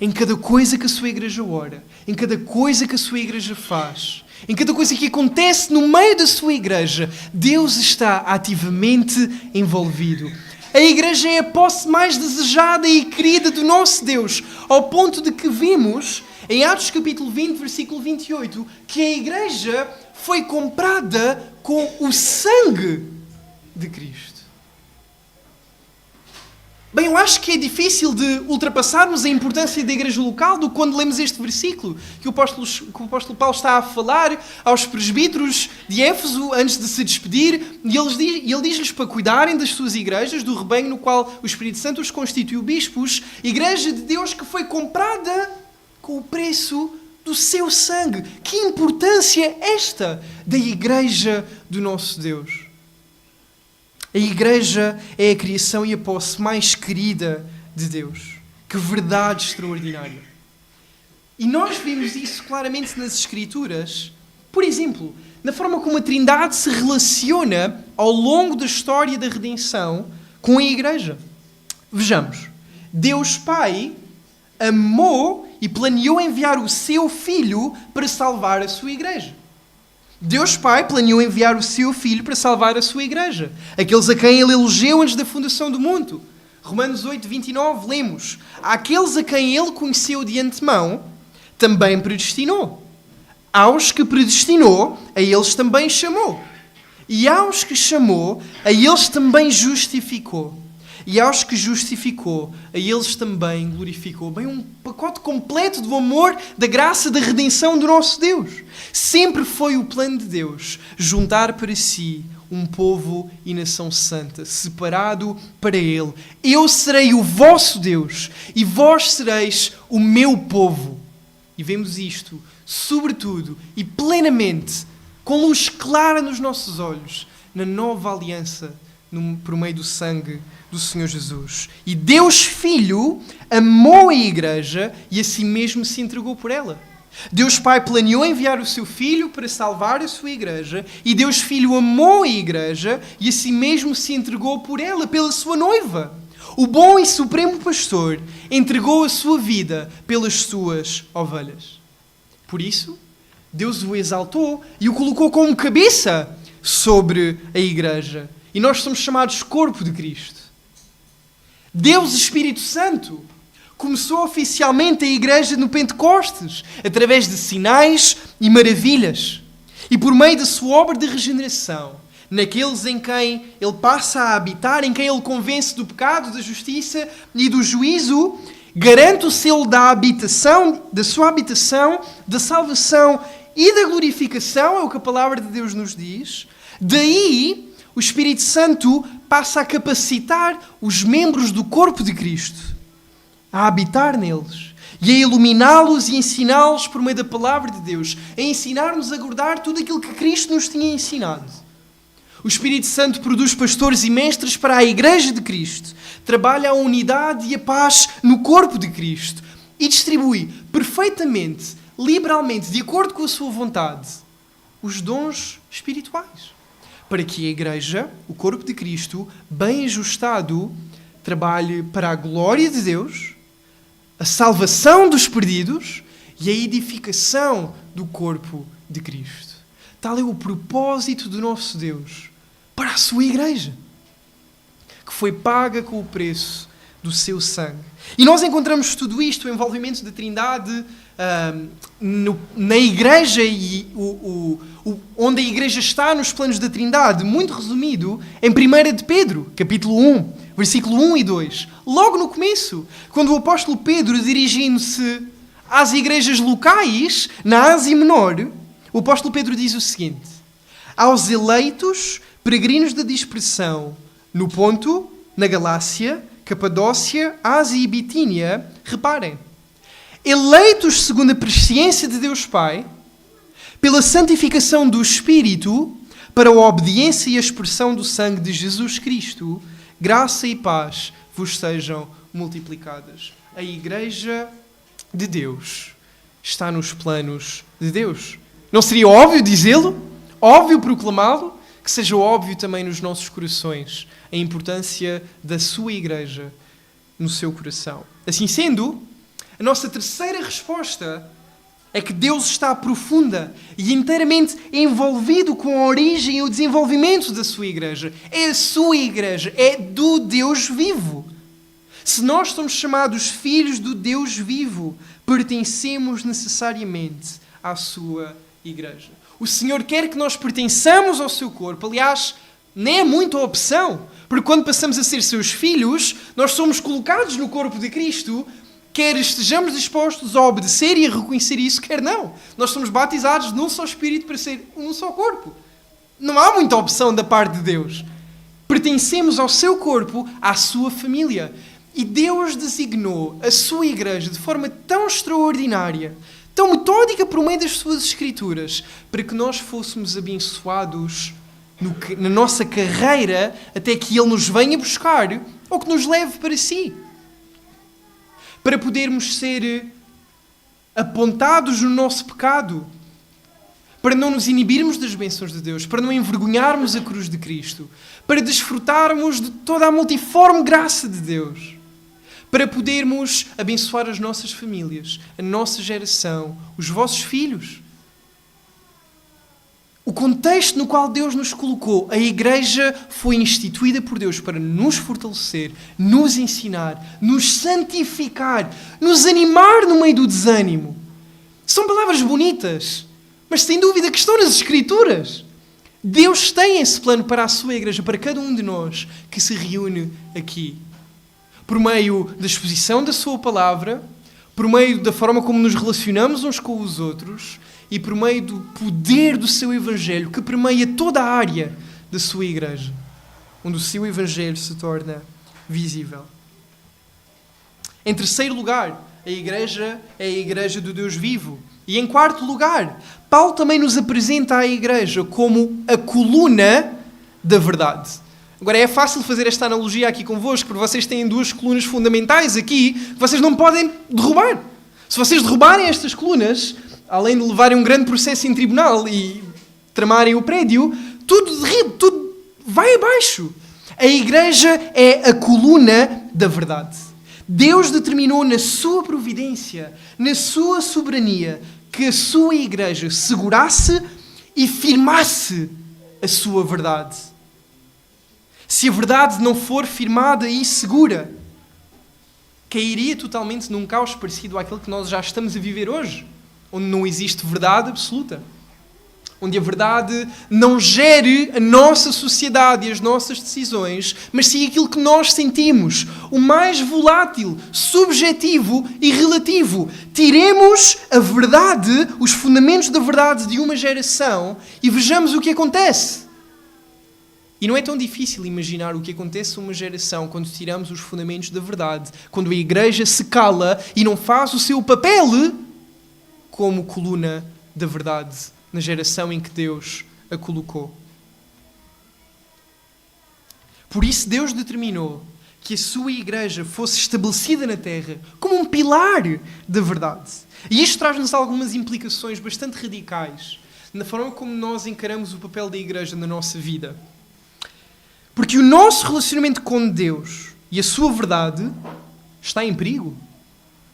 Em cada coisa que a sua igreja ora, em cada coisa que a sua igreja faz, em cada coisa que acontece no meio da sua igreja, Deus está ativamente envolvido. A igreja é a posse mais desejada e querida do nosso Deus, ao ponto de que vimos, em Atos capítulo 20, versículo 28, que a igreja foi comprada com o sangue de Cristo. Bem, eu acho que é difícil de ultrapassarmos a importância da igreja local do que quando lemos este versículo que o apóstolo Paulo está a falar aos presbíteros de Éfeso antes de se despedir, e ele diz-lhes para cuidarem das suas igrejas, do rebanho no qual o Espírito Santo os constituiu bispos, igreja de Deus que foi comprada com o preço do seu sangue. Que importância esta da igreja do nosso Deus! A igreja é a criação e a posse mais querida de Deus. Que verdade extraordinária! E nós vemos isso claramente nas Escrituras. Por exemplo, na forma como a Trindade se relaciona ao longo da história da redenção com a igreja. Vejamos. Deus Pai amou e planeou enviar o seu Filho para salvar a sua igreja. Deus Pai planeou enviar o seu Filho para salvar a sua igreja, aqueles a quem Ele elegeu antes da fundação do mundo. Romanos 8, 29, lemos: aqueles a quem Ele conheceu de antemão, também predestinou. Aos que predestinou, a eles também chamou. E aos que chamou, a eles também justificou. E aos que justificou, a eles também glorificou. Bem, um pacote completo do amor, da graça, da redenção do nosso Deus. Sempre foi o plano de Deus juntar para si um povo e nação santa, separado para Ele. Eu serei o vosso Deus e vós sereis o meu povo. E vemos isto, sobretudo e plenamente, com luz clara nos nossos olhos, na nova aliança, por meio do sangue do Senhor Jesus. E Deus Filho amou a igreja e a si mesmo se entregou por ela. Deus Pai planeou enviar o seu Filho para salvar a sua igreja, e Deus Filho amou a igreja e a si mesmo se entregou por ela, pela sua noiva. O bom e supremo pastor entregou a sua vida pelas suas ovelhas. Por isso, Deus o exaltou e o colocou como cabeça sobre a igreja. E nós somos chamados corpo de Cristo. Deus Espírito Santo começou oficialmente a igreja no Pentecostes, através de sinais e maravilhas. E por meio da sua obra de regeneração, naqueles em quem Ele passa a habitar, em quem Ele convence do pecado, da justiça e do juízo, garante o selo da habitação, da sua habitação, da salvação e da glorificação, é o que a palavra de Deus nos diz. Daí, o Espírito Santo passa a capacitar os membros do corpo de Cristo a habitar neles e a iluminá-los e ensiná-los por meio da palavra de Deus, a ensinar-nos a guardar tudo aquilo que Cristo nos tinha ensinado. O Espírito Santo produz pastores e mestres para a igreja de Cristo, trabalha a unidade e a paz no corpo de Cristo e distribui perfeitamente, liberalmente, de acordo com a sua vontade, os dons espirituais, para que a igreja, o corpo de Cristo, bem ajustado, trabalhe para a glória de Deus, a salvação dos perdidos e a edificação do corpo de Cristo. Tal é o propósito do nosso Deus para a sua igreja, que foi paga com o preço do seu sangue. E nós encontramos tudo isto, o envolvimento da Trindade na igreja e onde a igreja está nos planos da Trindade, muito resumido em 1 de Pedro, capítulo 1, versículo 1 e 2. Logo no começo, quando o apóstolo Pedro, dirigindo-se às igrejas locais, na Ásia Menor, o apóstolo Pedro diz o seguinte: aos eleitos, peregrinos da dispersão, no Ponto, na Galácia, Capadócia, Ásia e Bitínia, reparem, eleitos segundo a presciência de Deus Pai, pela santificação do Espírito, para a obediência e a expressão do sangue de Jesus Cristo, graça e paz vos sejam multiplicadas. A igreja de Deus está nos planos de Deus. Não seria óbvio dizê-lo? Óbvio proclamá-lo? Que seja óbvio também nos nossos corações a importância da sua igreja no seu coração. Assim sendo, a nossa terceira resposta é que Deus está profunda e inteiramente envolvido com a origem e o desenvolvimento da sua igreja. É a sua igreja, é do Deus vivo. Se nós somos chamados filhos do Deus vivo, pertencemos necessariamente à sua igreja. O Senhor quer que nós pertençamos ao seu corpo. Aliás, Nem é muito a opção. Porque quando passamos a ser seus filhos, nós somos colocados no corpo de Cristo, quer estejamos dispostos a obedecer e a reconhecer isso, quer não. Nós somos batizados num só Espírito para ser um só corpo. Não há muita opção da parte de Deus. Pertencemos ao seu corpo, à sua família. E Deus designou a sua igreja de forma tão extraordinária, tão metódica por meio das suas escrituras, para que nós fôssemos abençoados na nossa carreira até que Ele nos venha buscar ou que nos leve para si. Para podermos ser apontados no nosso pecado, para não nos inibirmos das bênçãos de Deus, para não envergonharmos a cruz de Cristo, para desfrutarmos de toda a multiforme graça de Deus, para podermos abençoar as nossas famílias, a nossa geração, os vossos filhos. O contexto no qual Deus nos colocou, a igreja foi instituída por Deus para nos fortalecer, nos ensinar, nos santificar, nos animar no meio do desânimo. São palavras bonitas, mas sem dúvida que estão nas Escrituras. Deus tem esse plano para a sua igreja, para cada um de nós que se reúne aqui. Por meio da exposição da sua palavra, por meio da forma como nos relacionamos uns com os outros e por meio do poder do seu Evangelho que permeia toda a área da sua igreja, onde o seu Evangelho se torna visível. Em terceiro lugar, a igreja é a igreja do Deus vivo. E em quarto lugar, Paulo também nos apresenta a igreja como a coluna da verdade. Agora, é fácil fazer esta analogia aqui convosco, porque vocês têm duas colunas fundamentais aqui que vocês não podem derrubar. Se vocês derrubarem estas colunas, além de levarem um grande processo em tribunal e tramarem o prédio, tudo derriba, tudo vai abaixo. A igreja é a coluna da verdade. Deus determinou na sua providência, na sua soberania, que a sua igreja segurasse e firmasse a sua verdade. Se a verdade não for firmada e segura, cairia totalmente num caos parecido àquele que nós já estamos a viver hoje, onde não existe verdade absoluta, onde a verdade não gere a nossa sociedade e as nossas decisões, mas sim aquilo que nós sentimos, o mais volátil, subjetivo e relativo. Tiremos a verdade, os fundamentos da verdade de uma geração e vejamos o que acontece. E não é tão difícil imaginar o que acontece a uma geração quando tiramos os fundamentos da verdade, quando a igreja se cala e não faz o seu papel como coluna da verdade na geração em que Deus a colocou. Por isso Deus determinou que a sua igreja fosse estabelecida na terra como um pilar da verdade. E isto traz-nos algumas implicações bastante radicais na forma como nós encaramos o papel da igreja na nossa vida. Porque o nosso relacionamento com Deus e a sua verdade está em perigo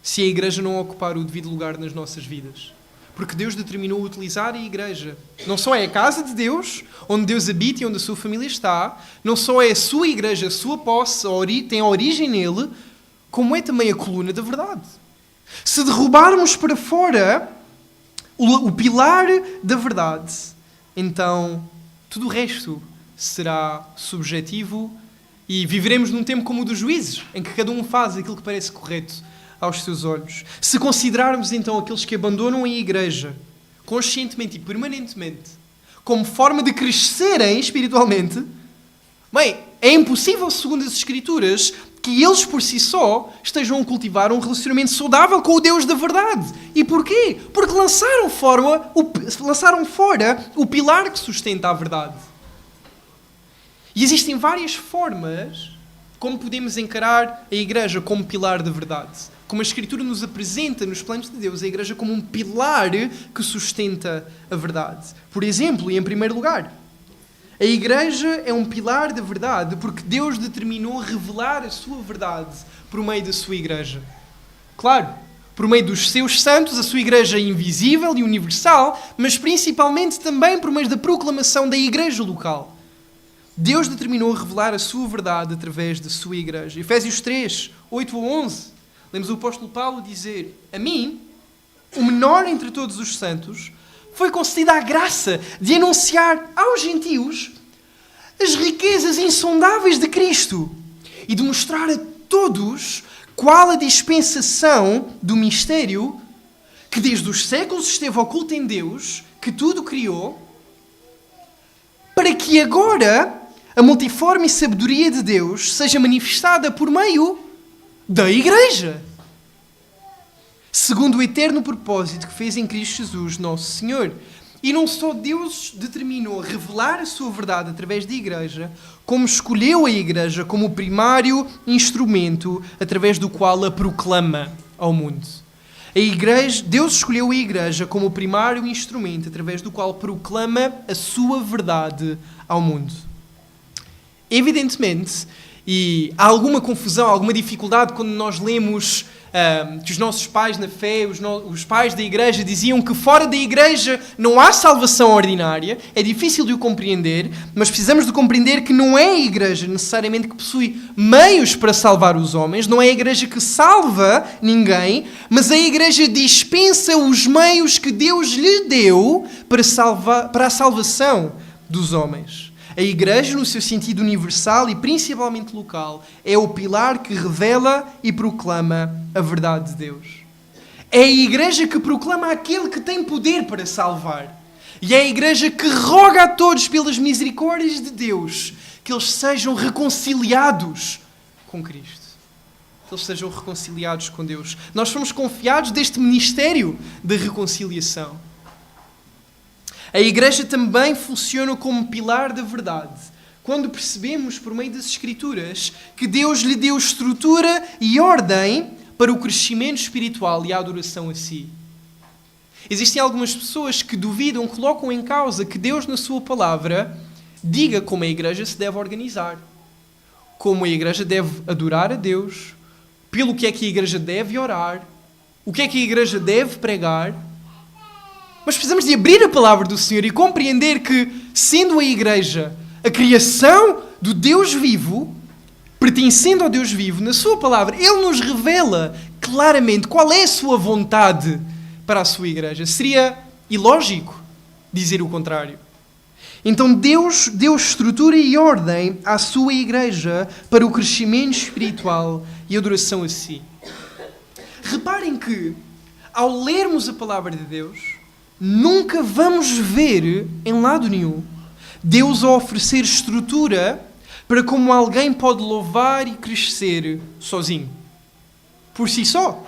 se a igreja não ocupar o devido lugar nas nossas vidas. Porque Deus determinou utilizar a igreja. Não só é a casa de Deus, onde Deus habita e onde a sua família está, não só é a sua igreja, a sua posse, tem a origem nele, como é também a coluna da verdade. Se derrubarmos para fora o pilar da verdade, então tudo o resto será subjetivo e viveremos num tempo como o dos juízes, em que cada um faz aquilo que parece correto aos seus olhos. Se considerarmos então aqueles que abandonam a igreja conscientemente e permanentemente como forma de crescerem espiritualmente, bem, é impossível, segundo as Escrituras, que eles por si só estejam a cultivar um relacionamento saudável com o Deus da verdade. E porquê? Porque lançaram fora o pilar que sustenta a verdade. E existem várias formas como podemos encarar a igreja como pilar da verdade. Como a Escritura nos apresenta nos planos de Deus, a igreja como um pilar que sustenta a verdade. Por exemplo, e em primeiro lugar, a igreja é um pilar da verdade porque Deus determinou revelar a sua verdade por meio da sua igreja. Claro, por meio dos seus santos, a sua igreja invisível e universal, mas principalmente também por meio da proclamação da igreja local. Deus determinou revelar a sua verdade através da sua igreja. Efésios 3, 8 a 11. Lemos o apóstolo Paulo dizer: a mim, o menor entre todos os santos, foi concedida a graça de anunciar aos gentios as riquezas insondáveis de Cristo e de mostrar a todos qual a dispensação do mistério que desde os séculos esteve oculto em Deus, que tudo criou, para que agora a multiforme sabedoria de Deus seja manifestada por meio da Igreja, segundo o eterno propósito que fez em Cristo Jesus, nosso Senhor. E não só Deus determinou revelar a sua verdade através da Igreja, como escolheu a Igreja como o primário instrumento através do qual a proclama ao mundo. Deus escolheu a Igreja como o primário instrumento através do qual proclama a sua verdade ao mundo. Evidentemente, e há alguma confusão, alguma dificuldade quando nós lemos que os nossos pais na fé, os pais da Igreja diziam que fora da Igreja não há salvação ordinária. É difícil de o compreender, mas precisamos de compreender que não é a Igreja necessariamente que possui meios para salvar os homens, não é a Igreja que salva ninguém, mas a Igreja dispensa os meios que Deus lhe deu para a salvação dos homens. A Igreja, no seu sentido universal e principalmente local, é o pilar que revela e proclama a verdade de Deus. É a Igreja que proclama aquele que tem poder para salvar. E é a Igreja que roga a todos pelas misericórdias de Deus que eles sejam reconciliados com Cristo. Que eles sejam reconciliados com Deus. Nós fomos confiados deste ministério de reconciliação. A Igreja também funciona como pilar da verdade, quando percebemos, por meio das Escrituras, que Deus lhe deu estrutura e ordem para o crescimento espiritual e a adoração a si. Existem algumas pessoas que duvidam, colocam em causa que Deus, na sua palavra, diga como a Igreja se deve organizar, como a Igreja deve adorar a Deus, pelo que é que a Igreja deve orar, o que é que a Igreja deve pregar. Mas precisamos de abrir a palavra do Senhor e compreender que, sendo a Igreja a criação do Deus vivo, pertencendo ao Deus vivo, na sua palavra, Ele nos revela claramente qual é a sua vontade para a sua Igreja. Seria ilógico dizer o contrário. Então Deus deu estrutura e ordem à sua Igreja para o crescimento espiritual e adoração a si. Reparem que, ao lermos a palavra de Deus, nunca vamos ver, em lado nenhum, Deus a oferecer estrutura para como alguém pode louvar e crescer sozinho, por si só.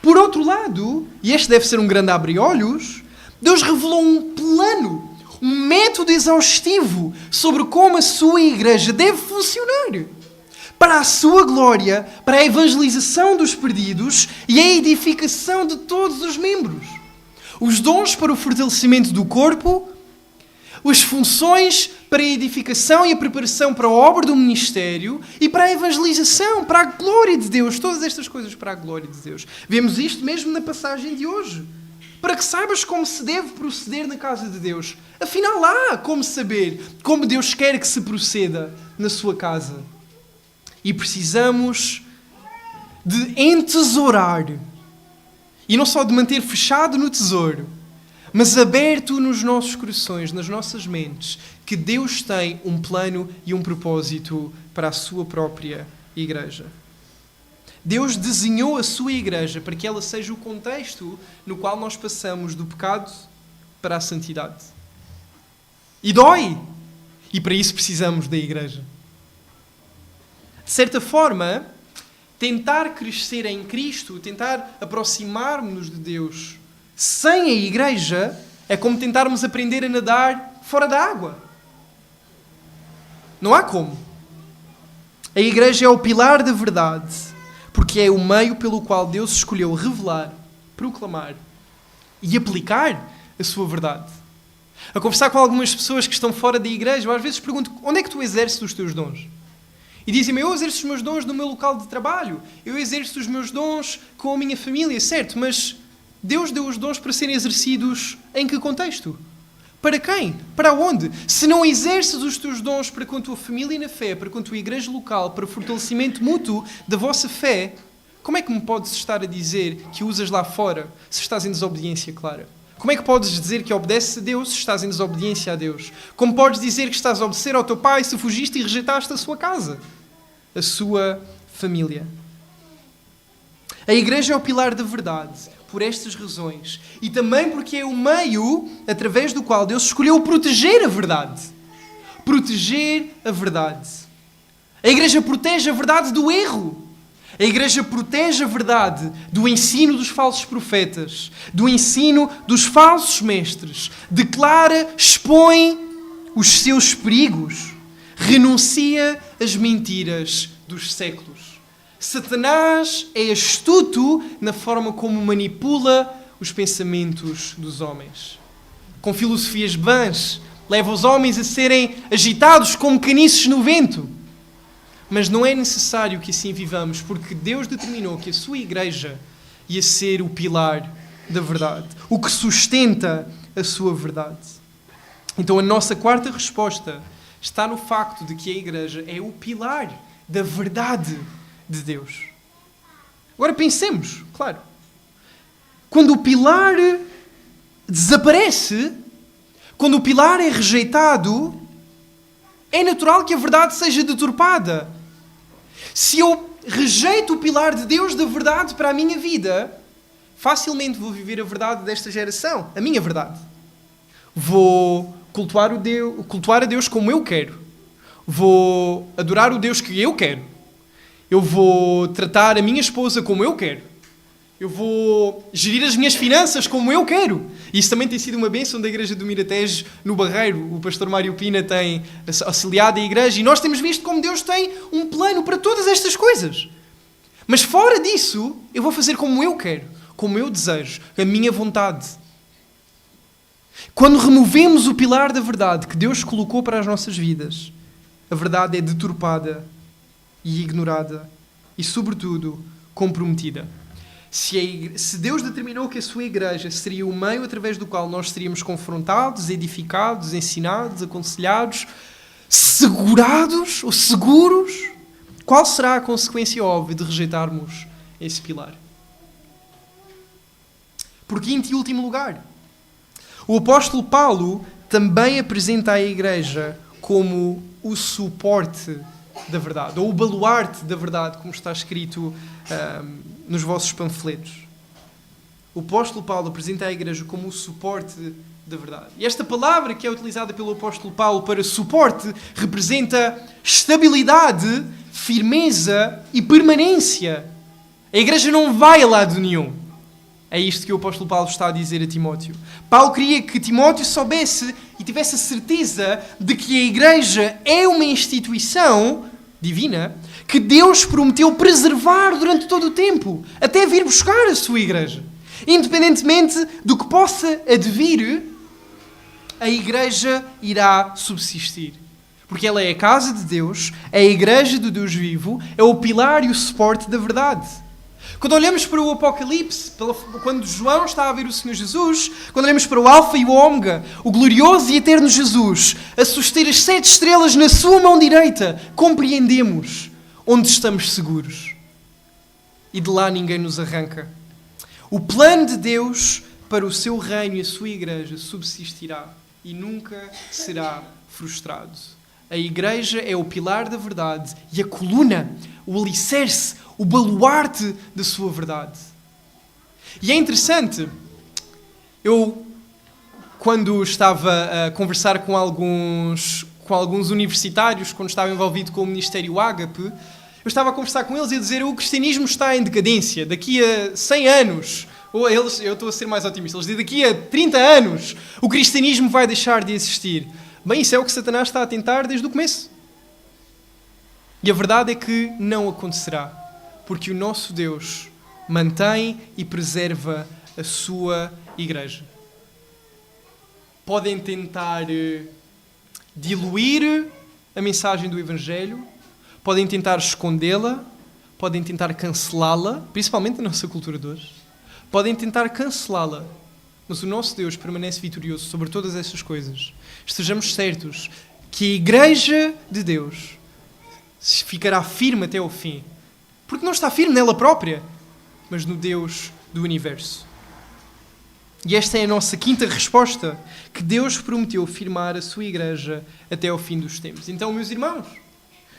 Por outro lado, e este deve ser um grande abre-olhos, Deus revelou um plano, um método exaustivo sobre como a sua Igreja deve funcionar, para a sua glória, para a evangelização dos perdidos e a edificação de todos os membros. Os dons para o fortalecimento do corpo, as funções para a edificação e a preparação para a obra do ministério e para a evangelização, para a glória de Deus. Todas estas coisas para a glória de Deus. Vemos isto mesmo na passagem de hoje. Para que saibas como se deve proceder na casa de Deus. Afinal, há como saber como Deus quer que se proceda na sua casa. E precisamos de entesourar. E não só de manter fechado no tesouro, mas aberto nos nossos corações, nas nossas mentes, que Deus tem um plano e um propósito para a sua própria Igreja. Deus desenhou a sua Igreja para que ela seja o contexto no qual nós passamos do pecado para a santidade. E dói! E para isso precisamos da Igreja. De certa forma, tentar crescer em Cristo, tentar aproximar-nos de Deus sem a Igreja é como tentarmos aprender a nadar fora da água. Não há como. A Igreja é o pilar da verdade, porque é o meio pelo qual Deus escolheu revelar, proclamar e aplicar a sua verdade. A conversar com algumas pessoas que estão fora da Igreja, eu às vezes pergunto, onde é que tu exerces os teus dons? E dizem-me, eu exerço os meus dons no meu local de trabalho, eu exerço os meus dons com a minha família, certo, mas Deus deu os dons para serem exercidos em que contexto? Para quem? Para onde? Se não exerces os teus dons para com a tua família na fé, para com a tua igreja local, para o fortalecimento mútuo da vossa fé, como é que me podes estar a dizer que usas lá fora se estás em desobediência clara? Como é que podes dizer que obedeces a Deus se estás em desobediência a Deus? Como podes dizer que estás a obedecer ao teu pai se fugiste e rejeitaste a sua casa, a sua família? A igreja é o pilar da verdade, por estas razões. E também porque é o meio através do qual Deus escolheu proteger a verdade. Proteger a verdade. A igreja protege a verdade do erro. A igreja protege a verdade do ensino dos falsos profetas, do ensino dos falsos mestres. Declara, expõe os seus perigos. Renuncia às mentiras dos séculos. Satanás é astuto na forma como manipula os pensamentos dos homens. Com filosofias vãs, leva os homens a serem agitados como caniços no vento. Mas não é necessário que assim vivamos, porque Deus determinou que a sua igreja ia ser o pilar da verdade, o que sustenta a sua verdade. Então a nossa quarta resposta está no facto de que a igreja é o pilar da verdade de Deus. Agora pensemos, claro, quando o pilar desaparece, quando o pilar é rejeitado, é natural que a verdade seja deturpada. Se eu rejeito o pilar de Deus da verdade para a minha vida, facilmente vou viver a verdade desta geração, a minha verdade. Vou cultuar a Deus como eu quero. Vou adorar o Deus que eu quero. Eu vou tratar a minha esposa como eu quero. Eu vou gerir as minhas finanças como eu quero. Isso também tem sido uma bênção da Igreja do Miratejo no Barreiro. O pastor Mário Pina tem auxiliado a igreja e nós temos visto como Deus tem um plano para todas estas coisas. Mas fora disso, eu vou fazer como eu quero, como eu desejo, a minha vontade. Quando removemos o pilar da verdade que Deus colocou para as nossas vidas, a verdade é deturpada e ignorada e, sobretudo, comprometida. Se Deus determinou que a sua igreja seria o meio através do qual nós seríamos confrontados, edificados, ensinados, aconselhados, segurados ou seguros, qual será a consequência óbvia de rejeitarmos esse pilar? Por quinto e último lugar, o apóstolo Paulo também apresenta a igreja como o suporte da verdade, ou o baluarte da verdade, como está escrito nos vossos panfletos. O apóstolo Paulo apresenta a igreja como o suporte da verdade. E esta palavra que é utilizada pelo apóstolo Paulo para suporte representa estabilidade, firmeza e permanência. A igreja não vai a lado nenhum. É isto que o apóstolo Paulo está a dizer a Timóteo. Paulo queria que Timóteo soubesse e tivesse a certeza de que a igreja é uma instituição divina que Deus prometeu preservar durante todo o tempo, até vir buscar a sua igreja. Independentemente do que possa advir, a igreja irá subsistir. Porque ela é a casa de Deus, é a igreja do Deus vivo, é o pilar e o suporte da verdade. Quando olhamos para o Apocalipse, quando João está a ver o Senhor Jesus, quando olhamos para o Alfa e o Ômega, o glorioso e eterno Jesus, a suster as 7 estrelas na sua mão direita, compreendemos onde estamos seguros. E de lá ninguém nos arranca. O plano de Deus para o seu reino e a sua igreja subsistirá e nunca será frustrado. A igreja é o pilar da verdade e a coluna, o alicerce, o baluarte da sua verdade. E é interessante, eu, quando estava a conversar com alguns universitários, quando estava envolvido com o Ministério Ágape, eu estava a conversar com eles e a dizer: o cristianismo está em decadência, daqui a 100 anos, ou eu estou a ser mais otimista, eles dizem daqui a 30 anos, o cristianismo vai deixar de existir. Bem, isso é o que Satanás está a tentar desde o começo. E a verdade é que não acontecerá, porque o nosso Deus mantém e preserva a sua igreja. Podem tentar diluir a mensagem do Evangelho, podem tentar escondê-la, podem tentar cancelá-la, principalmente na nossa cultura de hoje. Podem tentar cancelá-la, mas o nosso Deus permanece vitorioso sobre todas essas coisas. Estejamos certos que a igreja de Deus ficará firme até ao fim. Porque não está firme nela própria, mas no Deus do universo. E esta é a nossa quinta resposta, que Deus prometeu firmar a sua igreja até ao fim dos tempos. Então, meus irmãos,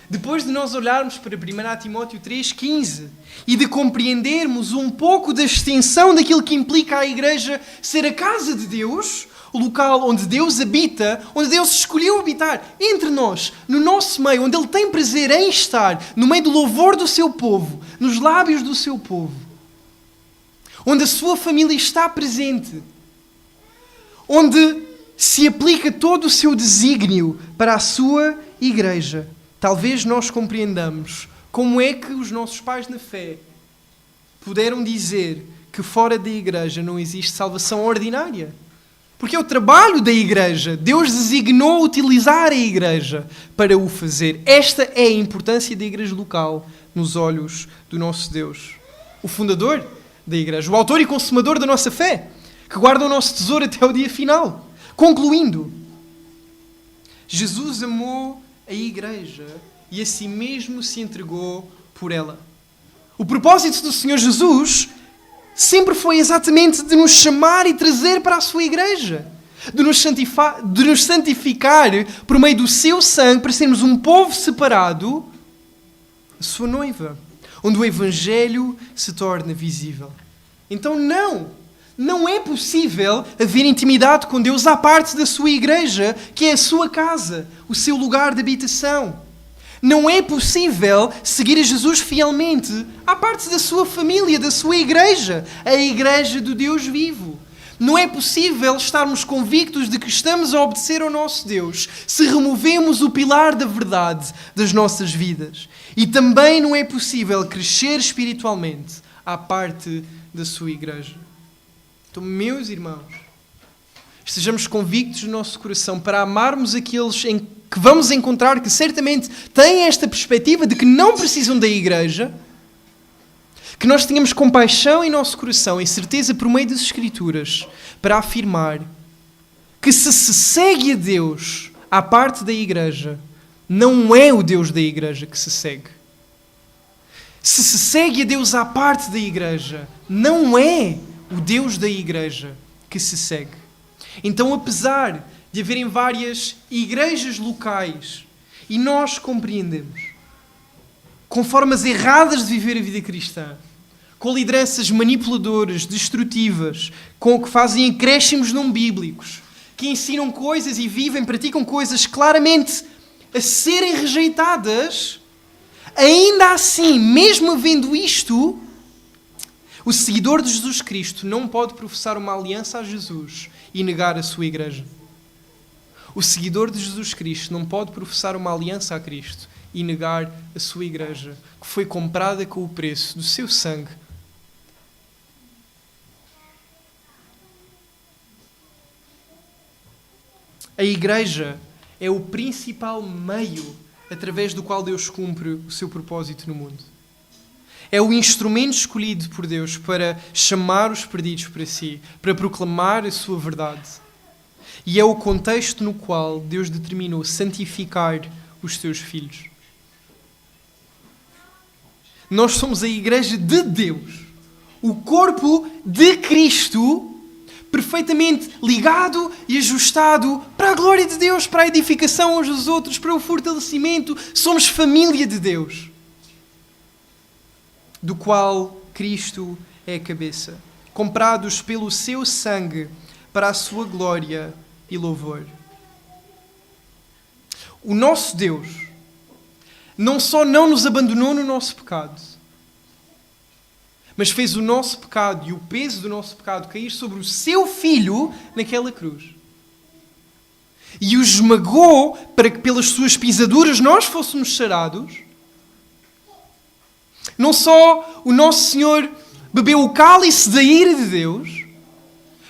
depois de nós olharmos para 1 Timóteo 3,15 e de compreendermos um pouco da extensão daquilo que implica a igreja ser a casa de Deus, o local onde Deus habita, onde Deus escolheu habitar entre nós, no nosso meio, onde Ele tem prazer em estar, no meio do louvor do seu povo, nos lábios do seu povo, onde a sua família está presente, onde se aplica todo o seu desígnio para a sua igreja. Talvez nós compreendamos como é que os nossos pais na fé puderam dizer que fora da igreja não existe salvação ordinária. Porque é o trabalho da igreja. Deus designou utilizar a igreja para o fazer. Esta é a importância da igreja local nos olhos do nosso Deus. O fundador da igreja, o autor e consumador da nossa fé, que guarda o nosso tesouro até o dia final. Concluindo, Jesus amou a igreja e a si mesmo se entregou por ela. O propósito do Senhor Jesus sempre foi exatamente de nos chamar e trazer para a sua igreja, de nos santificar por meio do seu sangue para sermos um povo separado, a sua noiva, onde o Evangelho se torna visível. Então não é possível haver intimidade com Deus à parte da sua igreja, que é a sua casa, o seu lugar de habitação. Não é possível seguir a Jesus fielmente à parte da sua família, da sua igreja, a igreja do Deus vivo. Não é possível estarmos convictos de que estamos a obedecer ao nosso Deus se removemos o pilar da verdade das nossas vidas. E também não é possível crescer espiritualmente à parte da sua igreja. Então, meus irmãos, estejamos convictos no nosso coração para amarmos aqueles em que vamos encontrar que certamente têm esta perspectiva de que não precisam da igreja, que nós tenhamos compaixão em nosso coração e certeza por meio das Escrituras para afirmar que se segue a Deus à parte da igreja, não é o Deus da igreja que se segue. Se segue a Deus à parte da igreja, não é o Deus da igreja que se segue. Então, apesar de haverem várias igrejas locais e nós compreendemos com formas erradas de viver a vida cristã, com lideranças manipuladoras, destrutivas, com que fazem acréscimos não bíblicos, que ensinam coisas e vivem, praticam coisas claramente a serem rejeitadas, ainda assim, mesmo havendo isto, o seguidor de Jesus Cristo não pode professar uma aliança a Jesus e negar a sua igreja. O seguidor de Jesus Cristo não pode professar uma aliança a Cristo e negar a sua igreja, que foi comprada com o preço do seu sangue. A igreja é o principal meio através do qual Deus cumpre o seu propósito no mundo. É o instrumento escolhido por Deus para chamar os perdidos para si, para proclamar a sua verdade. E é o contexto no qual Deus determinou santificar os seus filhos. Nós somos a igreja de Deus, o corpo de Cristo, perfeitamente ligado e ajustado para a glória de Deus, para a edificação uns dos outros, para o fortalecimento. Somos família de Deus, do qual Cristo é a cabeça, comprados pelo seu sangue para a sua glória e louvor. O nosso Deus não só não nos abandonou no nosso pecado, mas fez o nosso pecado e o peso do nosso pecado cair sobre o seu Filho naquela cruz. E o esmagou para que pelas suas pisaduras nós fôssemos sarados. Não só o nosso Senhor bebeu o cálice da ira de Deus,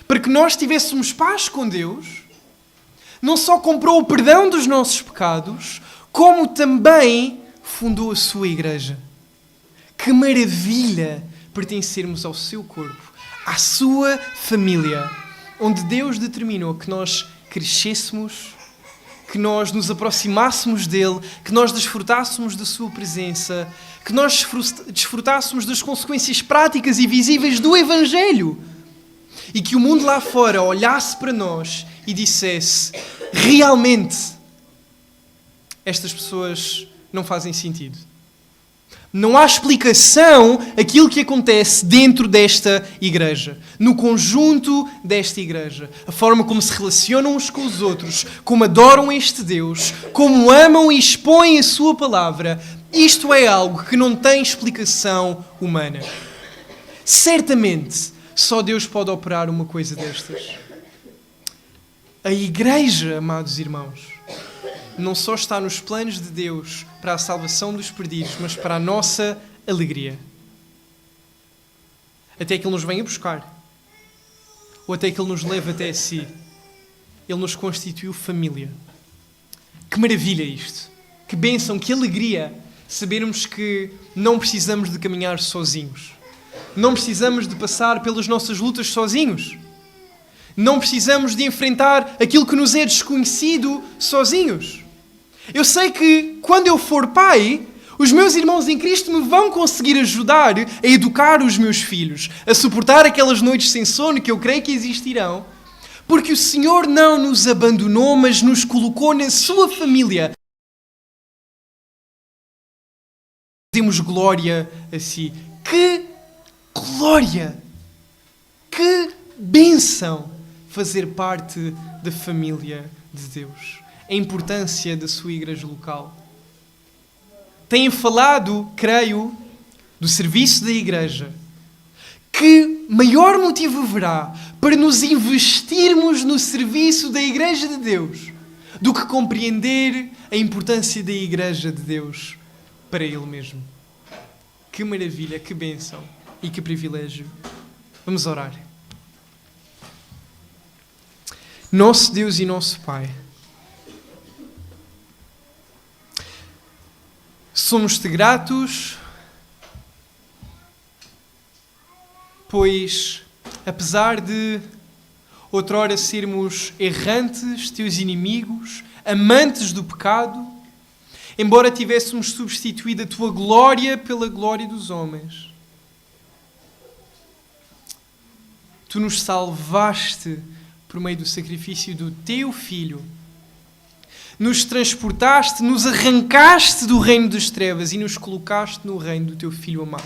para que nós tivéssemos paz com Deus, não só comprou o perdão dos nossos pecados, como também fundou a sua igreja. Que maravilha pertencermos ao seu corpo, à sua família, onde Deus determinou que nós crescêssemos, que nós nos aproximássemos dele, que nós desfrutássemos da sua presença, que nós desfrutássemos das consequências práticas e visíveis do Evangelho. e que o mundo lá fora olhasse para nós e dissesse: realmente, estas pessoas não fazem sentido. Não há explicação àquilo que acontece dentro desta igreja, no conjunto desta igreja. A forma como se relacionam uns com os outros, como adoram este Deus, como amam e expõem a sua palavra. Isto é algo que não tem explicação humana. Certamente, só Deus pode operar uma coisa destas. A igreja, amados irmãos, não só está nos planos de Deus para a salvação dos perdidos, mas para a nossa alegria. Até que Ele nos venha buscar. Ou até que Ele nos leve até si. Ele nos constituiu família. Que maravilha isto! Que bênção, que alegria sabermos que não precisamos de caminhar sozinhos. Não precisamos de passar pelas nossas lutas sozinhos. Não precisamos de enfrentar aquilo que nos é desconhecido sozinhos. Eu sei que, quando eu for pai, os meus irmãos em Cristo me vão conseguir ajudar a educar os meus filhos, a suportar aquelas noites sem sono que eu creio que existirão, porque o Senhor não nos abandonou, mas nos colocou na sua família. Demos glória a si. Que glória! Que bênção fazer parte da família de Deus. A importância da sua igreja local. Têm falado, creio, do serviço da igreja. Que maior motivo haverá para nos investirmos no serviço da igreja de Deus do que compreender a importância da igreja de Deus para Ele mesmo? Que maravilha, que bênção e que privilégio. Vamos orar. Nosso Deus e nosso Pai, somos-te gratos, pois, apesar de outrora sermos errantes, teus inimigos, amantes do pecado, embora tivéssemos substituído a tua glória pela glória dos homens, tu nos salvaste por meio do sacrifício do teu Filho. Nos transportaste, nos arrancaste do reino das trevas e nos colocaste no reino do teu Filho amado.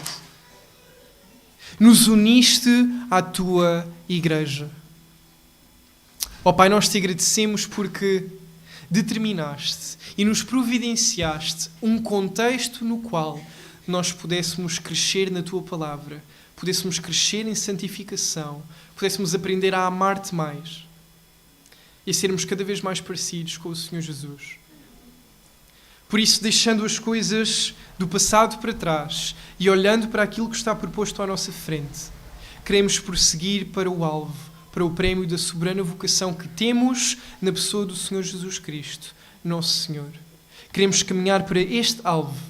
Nos uniste à tua igreja. Ó Pai, nós te agradecemos porque determinaste e nos providenciaste um contexto no qual nós pudéssemos crescer na tua palavra, pudéssemos crescer em santificação, pudéssemos aprender a amar-te mais e a sermos cada vez mais parecidos com o Senhor Jesus. Por isso, deixando as coisas do passado para trás e olhando para aquilo que está proposto à nossa frente, queremos prosseguir para o alvo, para o prémio da soberana vocação que temos na pessoa do Senhor Jesus Cristo, nosso Senhor. Queremos caminhar para este alvo.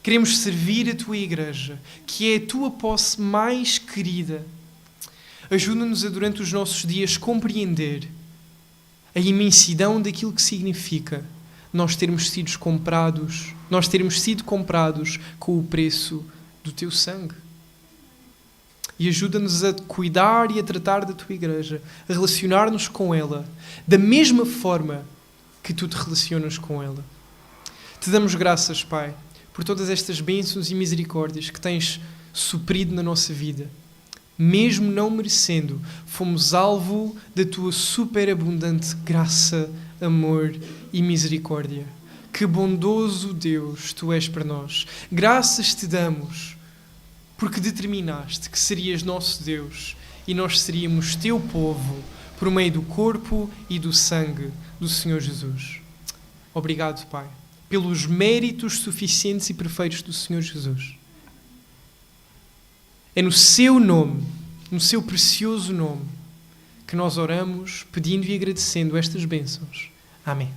Queremos servir a tua igreja, que é a tua posse mais querida. Ajuda-nos a, durante os nossos dias, compreender a imensidão daquilo que significa nós termos sido comprados com o preço do teu sangue. E ajuda-nos a cuidar e a tratar da tua igreja, a relacionar-nos com ela da mesma forma que tu te relacionas com ela. Te damos graças, Pai, por todas estas bênçãos e misericórdias que tens suprido na nossa vida. Mesmo não merecendo, fomos alvo da tua superabundante graça, amor e misericórdia. Que bondoso Deus tu és para nós. Graças te damos, porque determinaste que serias nosso Deus e nós seríamos teu povo por meio do corpo e do sangue do Senhor Jesus. Obrigado, Pai, pelos méritos suficientes e perfeitos do Senhor Jesus. É no seu nome, no seu precioso nome, que nós oramos, pedindo e agradecendo estas bênçãos. Amém.